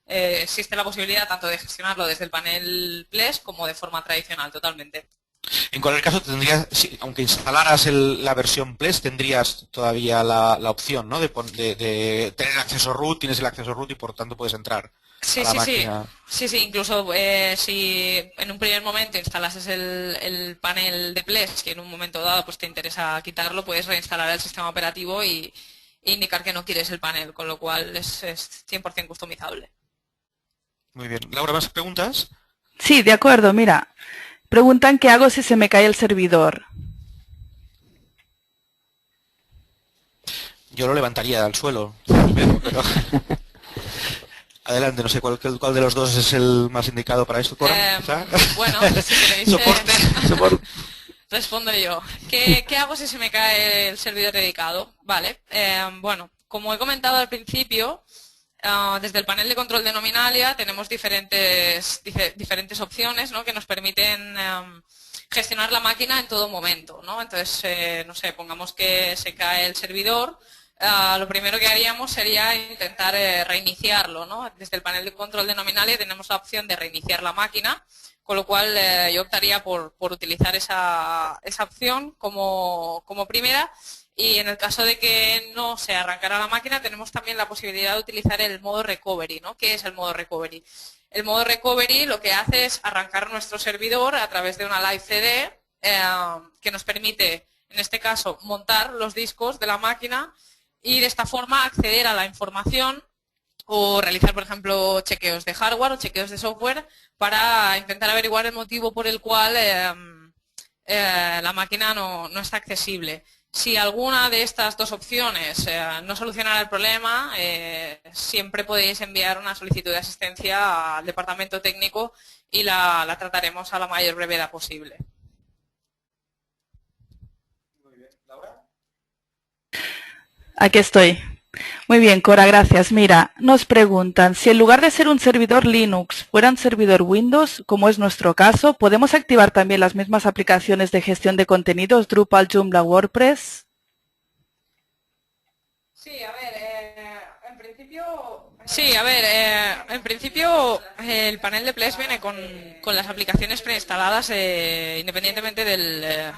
existe la posibilidad tanto de gestionarlo desde el panel Plesk como de forma tradicional, totalmente. En cualquier caso, tendrías, aunque instalaras la versión Plesk, tendrías todavía la opción, ¿no? de tener acceso root, tienes el acceso root y por tanto puedes entrar. Sí, incluso si en un primer momento instalases el panel de Plesk y en un momento dado pues te interesa quitarlo, puedes reinstalar el sistema operativo e indicar que no quieres el panel, con lo cual es 100% customizable. Muy bien. Laura, ¿más preguntas? Sí, de acuerdo, mira. Preguntan qué hago si se me cae el servidor. Yo lo levantaría al suelo primero, pero... Adelante, no sé cuál de los dos es el más indicado para esto, Cora. Bueno, si queréis... Soporte. Respondo yo. ¿Qué hago si se me cae el servidor dedicado? Vale. Bueno, como he comentado al principio, desde el panel de control de Nominalia tenemos diferentes opciones, ¿no? que nos permiten gestionar la máquina en todo momento, ¿no? Entonces, no sé, pongamos que se cae el servidor. Lo primero que haríamos sería intentar reiniciarlo, ¿no? Desde el panel de control de Nominalia tenemos la opción de reiniciar la máquina, con lo cual yo optaría por utilizar esa opción como primera. Y en el caso de que no se arrancara la máquina, tenemos también la posibilidad de utilizar el modo recovery, ¿no? ¿Qué es el modo recovery? El modo recovery lo que hace es arrancar nuestro servidor a través de una live CD que nos permite, en este caso, montar los discos de la máquina y de esta forma acceder a la información o realizar, por ejemplo, chequeos de hardware o chequeos de software para intentar averiguar el motivo por el cual la máquina no está accesible. Si alguna de estas dos opciones no solucionara el problema, siempre podéis enviar una solicitud de asistencia al departamento técnico y la trataremos a la mayor brevedad posible. Aquí estoy. Muy bien, Cora, gracias. Mira, nos preguntan, si en lugar de ser un servidor Linux fuera un servidor Windows, como es nuestro caso, ¿podemos activar también las mismas aplicaciones de gestión de contenidos, Drupal, Joomla, WordPress? Sí, a ver, en principio el panel de Plesk viene con las aplicaciones preinstaladas independientemente del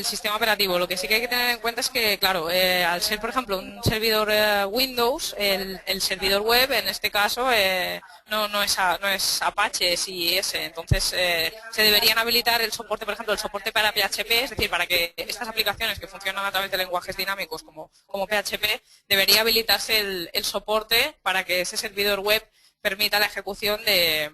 sistema operativo. Lo que sí que hay que tener en cuenta es que, claro, al ser, por ejemplo, un servidor Windows, el servidor web, en este caso, no es Apache, es IIS. Entonces, se deberían habilitar el soporte, por ejemplo, el soporte para PHP, es decir, para que estas aplicaciones que funcionan a través de lenguajes dinámicos como PHP, debería habilitarse el soporte para que ese servidor web permita la ejecución de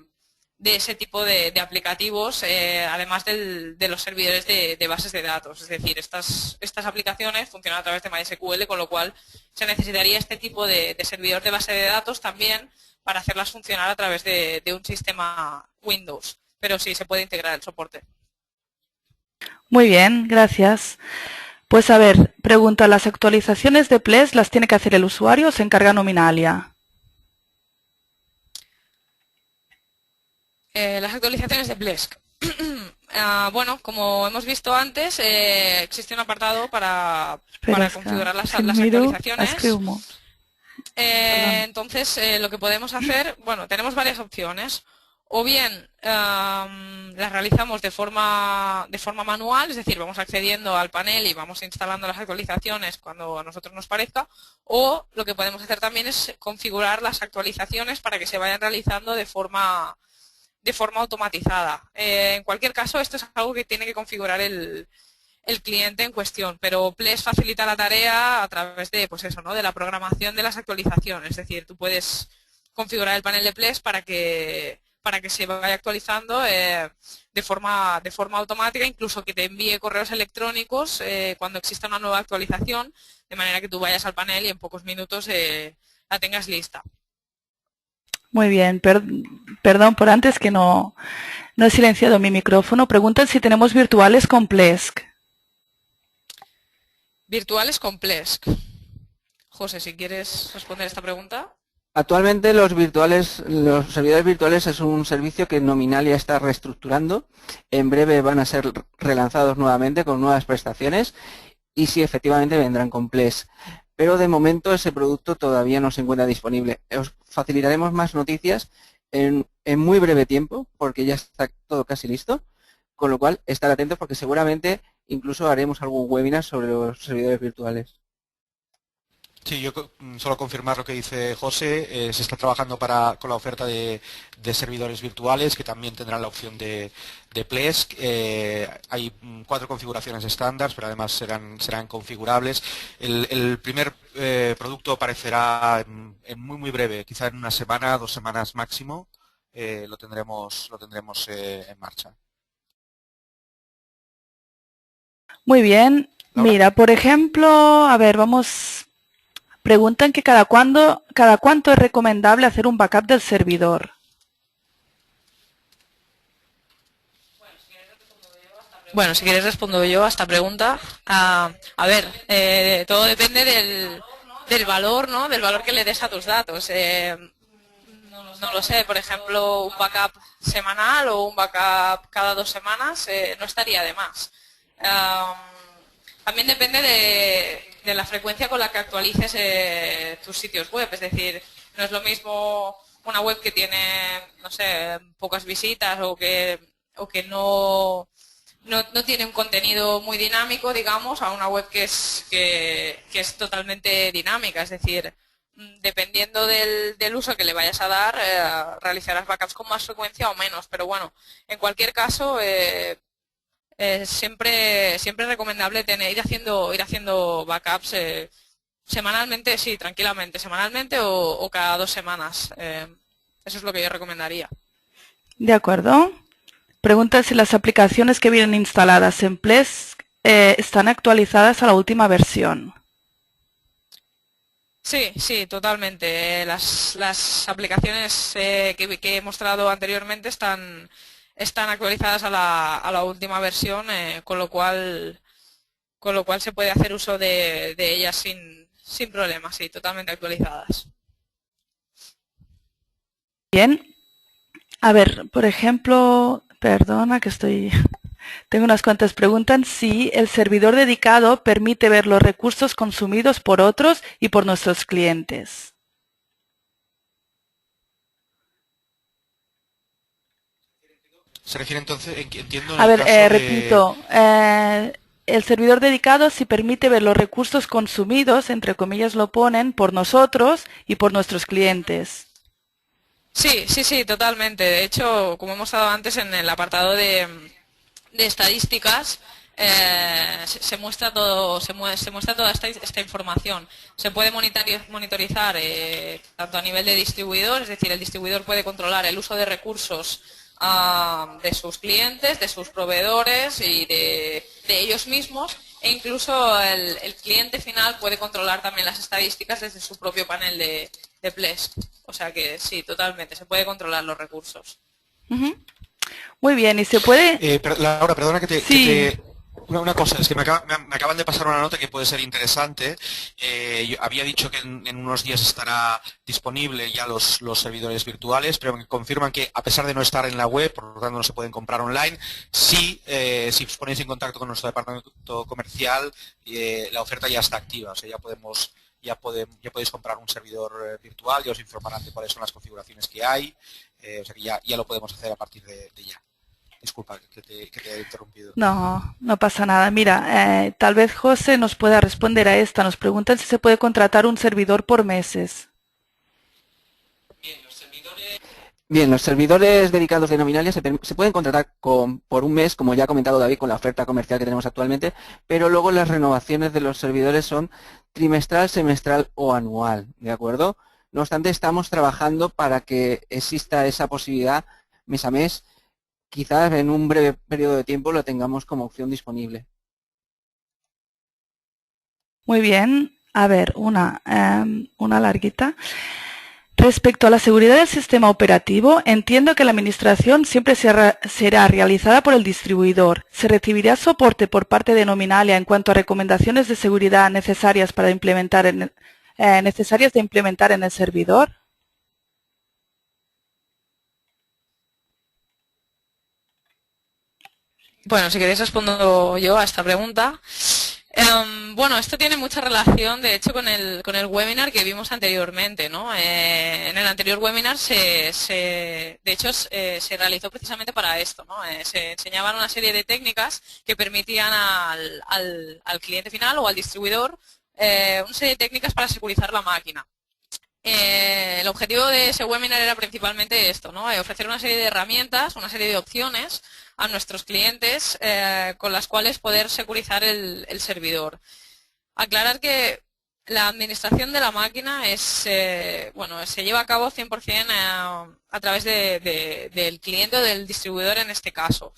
ese tipo de aplicativos, además de los servidores de bases de datos. Es decir, estas aplicaciones funcionan a través de MySQL, con lo cual se necesitaría este tipo de servidor de base de datos también para hacerlas funcionar a través de un sistema Windows. Pero sí, se puede integrar el soporte. Muy bien, gracias. Pues a ver, pregunta, ¿las actualizaciones de Plesk las tiene que hacer el usuario o se encarga Nominalia? Las actualizaciones de Plesk. Bueno, como hemos visto antes, existe un apartado para configurar las actualizaciones. Entonces, lo que podemos hacer, bueno, tenemos varias opciones. O bien las realizamos de forma manual, es decir, vamos accediendo al panel y vamos instalando las actualizaciones cuando a nosotros nos parezca, o lo que podemos hacer también es configurar las actualizaciones para que se vayan realizando de forma automatizada. En cualquier caso, esto es algo que tiene que configurar el cliente en cuestión, pero Plesk facilita la tarea a través de, pues eso, ¿no?, de la programación de las actualizaciones. Es decir, tú puedes configurar el panel de Plesk para que se vaya actualizando de forma automática, incluso que te envíe correos electrónicos cuando exista una nueva actualización, de manera que tú vayas al panel y en pocos minutos la tengas lista. Muy bien, perdón por antes que no he silenciado mi micrófono. Preguntan si tenemos virtuales con Plesk. Virtuales con Plesk. José, si quieres responder esta pregunta. Actualmente los servidores virtuales es un servicio que Nominalia está reestructurando. En breve van a ser relanzados nuevamente con nuevas prestaciones y sí, efectivamente vendrán con Plesk. Pero de momento ese producto todavía no se encuentra disponible. Os facilitaremos más noticias en muy breve tiempo porque ya está todo casi listo, con lo cual estar atentos porque seguramente incluso haremos algún webinar sobre los servidores virtuales. Sí, yo solo confirmar lo que dice José. Se está trabajando con la oferta de servidores virtuales que también tendrán la opción de Plesk. Hay 4 configuraciones estándar, pero además serán configurables. El primer producto aparecerá en muy breve, quizá en una semana, 2 semanas máximo. Lo tendremos en marcha. Muy bien. ¿Laura? Mira, por ejemplo, a ver, preguntan que cada cuánto es recomendable hacer un backup del servidor. Bueno, si quieres respondo yo a esta pregunta. A ver, todo depende del valor, ¿no?, del valor que le des a tus datos. No lo sé, por ejemplo, un backup semanal o un backup cada 2 semanas no estaría de más. También depende de la frecuencia con la que actualices tus sitios web. Es decir, no es lo mismo una web que tiene, no sé, pocas visitas o que no tiene un contenido muy dinámico, digamos, a una web que es totalmente dinámica. Es decir, dependiendo del uso que le vayas a dar, realizarás backups con más frecuencia o menos. Pero bueno, en cualquier caso, siempre es recomendable ir haciendo backups semanalmente, sí, tranquilamente, semanalmente o cada 2 semanas. Eso es lo que yo recomendaría. De acuerdo. Pregunta si las aplicaciones que vienen instaladas en Plesk están actualizadas a la última versión. Sí, totalmente. Las aplicaciones que he mostrado anteriormente están actualizadas a la última versión, con lo cual se puede hacer uso de ellas Sin problema, sí, totalmente actualizadas. Bien. A ver, por ejemplo, perdona que tengo unas cuantas preguntas. Si el servidor dedicado permite ver los recursos consumidos por otros y por nuestros clientes. Se refiere entonces, entiendo, en A el ver, caso de... repito, el servidor dedicado si permite ver los recursos consumidos, entre comillas lo ponen, por nosotros y por nuestros clientes. Sí, sí, sí, totalmente. De hecho, como hemos estado antes en el apartado de estadísticas, se muestra todo, se muestra toda esta información. Se puede monitorizar tanto a nivel de distribuidor, es decir, el distribuidor puede controlar el uso de recursos de sus clientes, de sus proveedores y de ellos mismos, e incluso el cliente final puede controlar también las estadísticas desde su propio panel de Plesk. O sea que sí, totalmente, se puede controlar los recursos. Muy bien, y se puede... Laura, perdona Sí. Una cosa, es que me acaban de pasar una nota que puede ser interesante. Yo había dicho que en unos días estará disponible ya los servidores virtuales, pero me confirman que a pesar de no estar en la web, por lo tanto no se pueden comprar online, sí, si os ponéis en contacto con nuestro departamento comercial, la oferta ya está activa. O sea, ya podéis comprar un servidor virtual, ya os informarán de cuáles son las configuraciones que hay, o sea que ya lo podemos hacer a partir de ya. Disculpa que te haya interrumpido. No, no pasa nada. Mira, tal vez José nos pueda responder a esta. Nos preguntan si se puede contratar un servidor por meses. Bien, los servidores dedicados de Nominalia se pueden contratar por un mes, como ya ha comentado David, con la oferta comercial que tenemos actualmente, pero luego las renovaciones de los servidores son trimestral, semestral o anual, ¿de acuerdo? No obstante, estamos trabajando para que exista esa posibilidad mes a mes. Quizás en un breve periodo de tiempo lo tengamos como opción disponible. Muy bien. A ver, una larguita. Respecto a la seguridad del sistema operativo, entiendo que la administración siempre será realizada por el distribuidor. ¿Se recibirá soporte por parte de Nominalia en cuanto a recomendaciones de seguridad necesarias para implementar necesarias de implementar en el servidor? Bueno, si queréis respondo yo a esta pregunta. Bueno, esto tiene mucha relación, de hecho, con el webinar que vimos anteriormente, ¿no? En el anterior webinar de hecho, se realizó precisamente para esto, ¿no? Se enseñaban una serie de técnicas que permitían al cliente final o al distribuidor una serie de técnicas para securizar la máquina. El objetivo de ese webinar era principalmente esto, ¿no? Ofrecer una serie de herramientas, una serie de opciones a nuestros clientes con las cuales poder securizar el servidor. Aclarar que la administración de la máquina se lleva a cabo 100% a través del cliente o del distribuidor en este caso.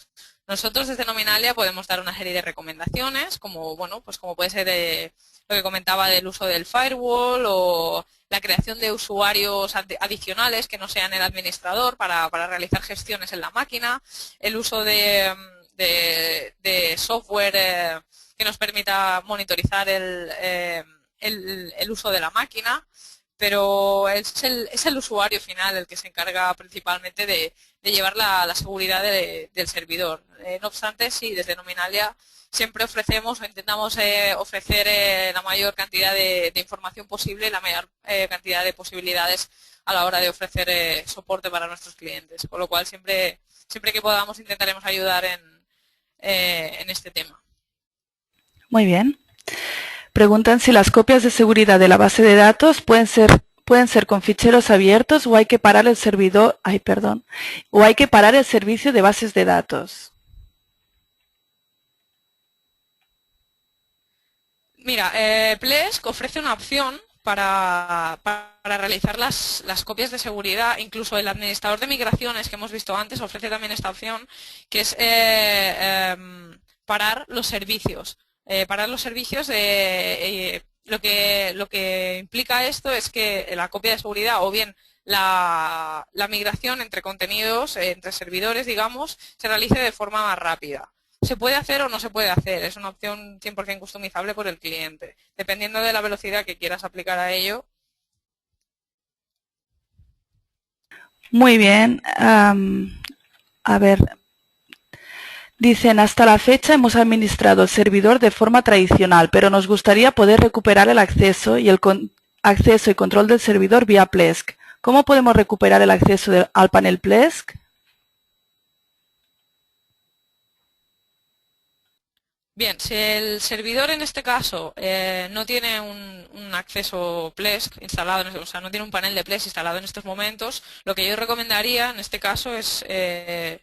Nosotros desde Nominalia podemos dar una serie de recomendaciones, como puede ser lo que comentaba del uso del firewall o la creación de usuarios adicionales que no sean el administrador para realizar gestiones en la máquina, el uso de software que nos permita monitorizar el uso de la máquina, pero es el usuario final el que se encarga principalmente de llevar la seguridad del servidor. No obstante, sí, desde Nominalia siempre ofrecemos o intentamos ofrecer la mayor cantidad de información posible, la mayor cantidad de posibilidades a la hora de ofrecer soporte para nuestros clientes. Con lo cual, siempre que podamos intentaremos ayudar en este tema. Muy bien. Preguntan si las copias de seguridad de la base de datos pueden ser con ficheros abiertos o hay que parar el servidor, o hay que parar el servicio de bases de datos. Mira, Plesk ofrece una opción para realizar las copias de seguridad. Incluso el administrador de migraciones que hemos visto antes ofrece también esta opción, que es parar los servicios. Parar los servicios, lo que implica esto es que la copia de seguridad o bien la migración entre contenidos, entre servidores, digamos, se realice de forma más rápida. se puede hacer o no se puede hacer. Es una opción 100% customizable por el cliente, dependiendo de la velocidad que quieras aplicar a ello. Muy bien. A ver, dicen, hasta la fecha hemos administrado el servidor de forma tradicional, pero nos gustaría poder recuperar el acceso y acceso y control del servidor vía Plesk. ¿Cómo podemos recuperar el acceso al panel Plesk? Bien, si el servidor en este caso no tiene un acceso Plesk instalado, o sea, no tiene un panel de Plesk instalado en estos momentos, lo que yo recomendaría en este caso es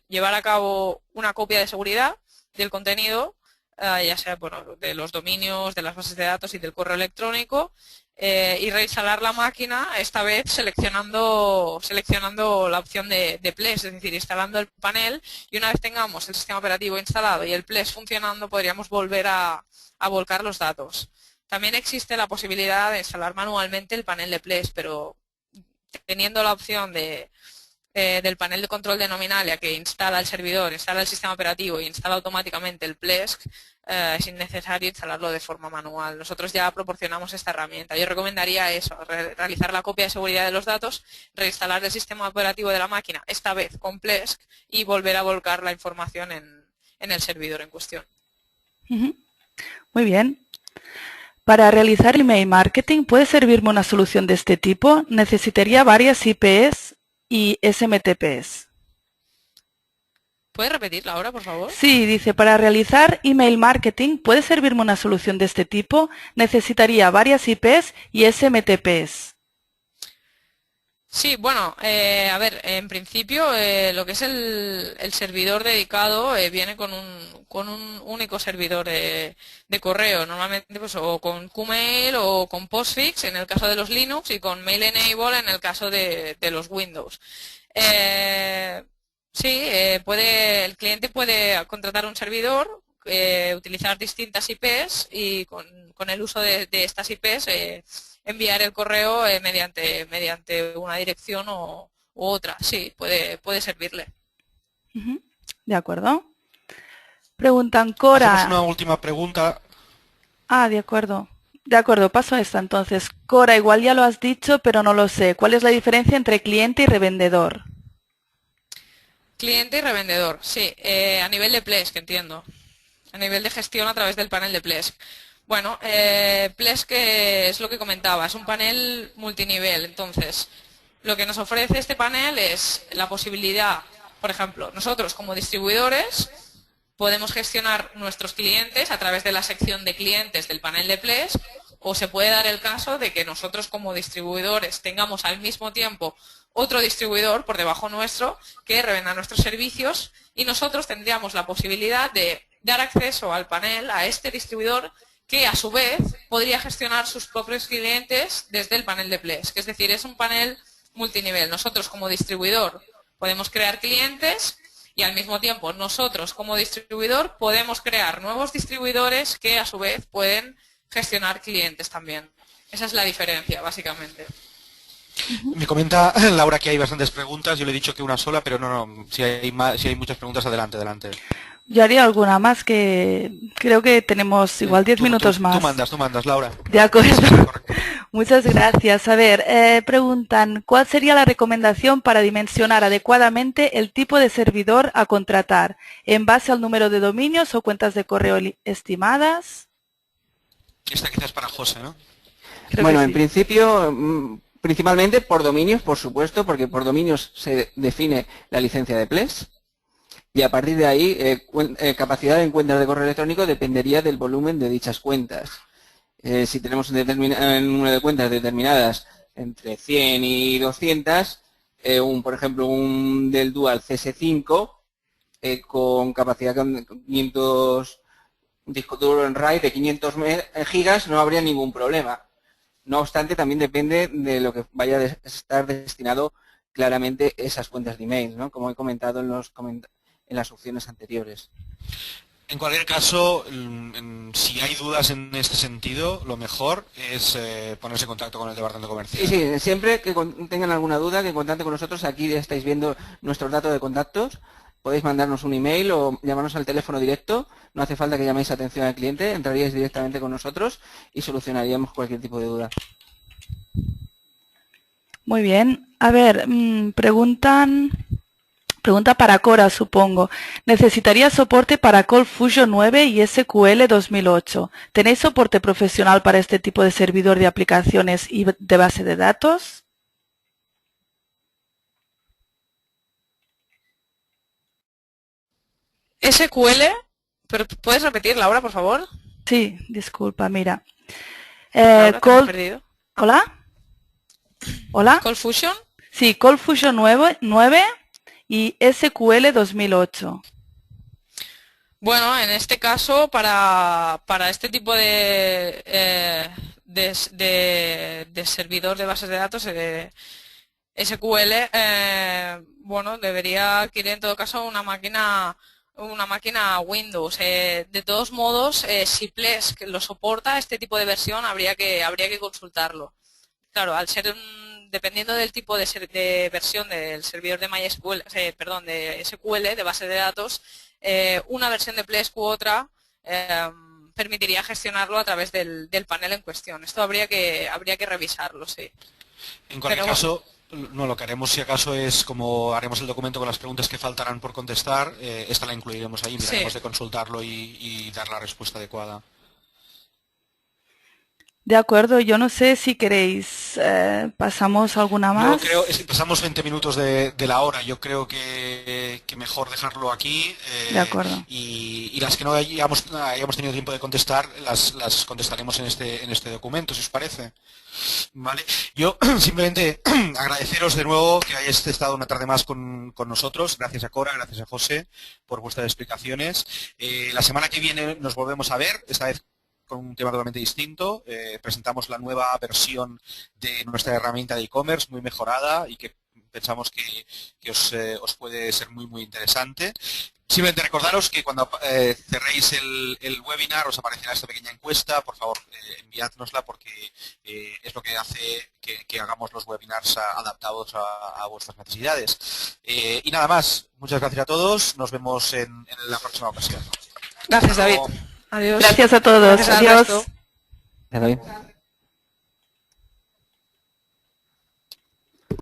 llevar a cabo una copia de seguridad del contenido, ya sea bueno, de los dominios, de las bases de datos y del correo electrónico, y reinstalar la máquina, esta vez seleccionando la opción de Plesk, es decir, instalando el panel, y una vez tengamos el sistema operativo instalado y el Plesk funcionando, podríamos volver a volcar los datos. También existe la posibilidad de instalar manualmente el panel de Plesk, pero teniendo la opción del panel de control de Nominalia que instala el servidor, instala el sistema operativo y instala automáticamente el Plesk, es innecesario instalarlo de forma manual. Nosotros ya proporcionamos esta herramienta. Yo recomendaría eso, realizar la copia de seguridad de los datos, reinstalar el sistema operativo de la máquina, esta vez con Plesk, y volver a volcar la información en el servidor en cuestión. Muy bien. Para realizar email marketing, ¿puede servirme una solución de este tipo? Necesitaría varias IPs y SMTPs. ¿Puedes repetirla ahora, por favor? Sí, dice, para realizar email marketing, ¿puede servirme una solución de este tipo? Necesitaría varias IPs y SMTPs. Sí, bueno, a ver, en principio lo que es el servidor dedicado viene con un único servidor de correo, normalmente pues, o con Qmail o con Postfix en el caso de los Linux y con Mail Enable en el caso de los Windows. Sí, el cliente puede contratar un servidor, utilizar distintas IPs y con el uso de estas IPs enviar el correo mediante una dirección u otra. Sí, puede servirle. De acuerdo. Preguntan Cora. Hacemos una última pregunta. Ah, de acuerdo. De acuerdo, paso a esta entonces. Cora, igual ya lo has dicho, pero no lo sé. ¿Cuál es la diferencia entre cliente y revendedor? Cliente y revendedor, sí. A nivel de Plesk, entiendo. A nivel de gestión a través del panel de Plesk. Bueno, Plesk es lo que comentaba, es un panel multinivel. Entonces, lo que nos ofrece este panel es la posibilidad, por ejemplo, nosotros como distribuidores podemos gestionar nuestros clientes a través de la sección de clientes del panel de Plesk, o se puede dar el caso de que nosotros como distribuidores tengamos al mismo tiempo otro distribuidor por debajo nuestro que revenda nuestros servicios, y nosotros tendríamos la posibilidad de dar acceso al panel a este distribuidor que a su vez podría gestionar sus propios clientes desde el panel de Plesk. Es decir, es un panel multinivel. Nosotros como distribuidor podemos crear clientes y al mismo tiempo nosotros como distribuidor podemos crear nuevos distribuidores que a su vez pueden gestionar clientes también. Esa es la diferencia, básicamente. Me comenta Laura que hay bastantes preguntas. Yo le he dicho que una sola, pero no. Si hay muchas preguntas, adelante. Yo haría alguna más, que creo que tenemos igual 10 minutos más. Tú mandas, Laura. De acuerdo. Muchas gracias. A ver, preguntan, ¿cuál sería la recomendación para dimensionar adecuadamente el tipo de servidor a contratar? ¿En base al número de dominios o cuentas de correo estimadas? Esta quizás para José, ¿no? Bueno, en principio, principalmente por dominios, por supuesto, porque por dominios se define la licencia de Plesk. Y a partir de ahí, capacidad en cuentas de correo electrónico dependería del volumen de dichas cuentas. Si tenemos un número de cuentas determinadas entre 100 y 200, por ejemplo, un del Dual CS5 con capacidad con 500, un disco duro en RAID de 500 gigas, no habría ningún problema. No obstante, también depende de lo que vaya a estar destinado claramente esas cuentas de email, ¿no? Como he comentado en las opciones anteriores. En cualquier caso, si hay dudas en este sentido, lo mejor es ponerse en contacto con el departamento comercial. Sí, siempre que tengan alguna duda, que contacten con nosotros. Aquí estáis viendo nuestros datos de contactos podéis mandarnos un email o llamarnos al teléfono directo. No hace falta que llaméis atención al cliente, entraríais directamente con nosotros y solucionaríamos cualquier tipo de duda. Muy bien. A ver, pregunta para Cora, supongo. Necesitaría soporte para ColdFusion 9 y SQL 2008. ¿Tenéis soporte profesional para este tipo de servidor de aplicaciones y de base de datos? SQL, pero ¿puedes repetir, Laura, por favor? Sí, disculpa, mira. Laura, te has perdido. ¿Hola? ¿Hola? ¿ColdFusion? Sí, ColdFusion 9 y SQL 2008. Bueno, en este caso, para este tipo de servidor de bases de datos, SQL, bueno, debería adquirir en todo caso una máquina Windows. De todos modos, si Plesk lo soporta, este tipo de versión habría que consultarlo. Claro, al ser dependiendo del tipo de versión del servidor de MySQL, de SQL, de base de datos, una versión de Plesk u otra permitiría gestionarlo a través del panel en cuestión. Esto habría que revisarlo, sí. En cualquier caso, no, lo que haremos si acaso es, como haremos el documento con las preguntas que faltarán por contestar, esta la incluiremos ahí, miraremos de consultarlo y dar la respuesta adecuada. De acuerdo, yo no sé si queréis, pasamos alguna más. Yo creo, pasamos 20 minutos de la hora, yo creo que mejor dejarlo aquí. De acuerdo. Y las que no hayamos tenido tiempo de contestar, las contestaremos en este documento, si os parece. Vale. Yo simplemente agradeceros de nuevo que hayáis estado una tarde más con nosotros. Gracias a Cora, gracias a José por vuestras explicaciones. La semana que viene nos volvemos a ver, esta vez con un tema totalmente distinto. Presentamos la nueva versión de nuestra herramienta de e-commerce, muy mejorada y que pensamos que os puede ser muy interesante. Simplemente recordaros que cuando cerréis el webinar os aparecerá esta pequeña encuesta. Por favor, enviádnosla porque es lo que hace que hagamos los webinars adaptados a vuestras necesidades. Y nada más. Muchas gracias a todos. Nos vemos en la próxima ocasión. Gracias, David. Adiós. Gracias a todos. Gracias. Adiós. David.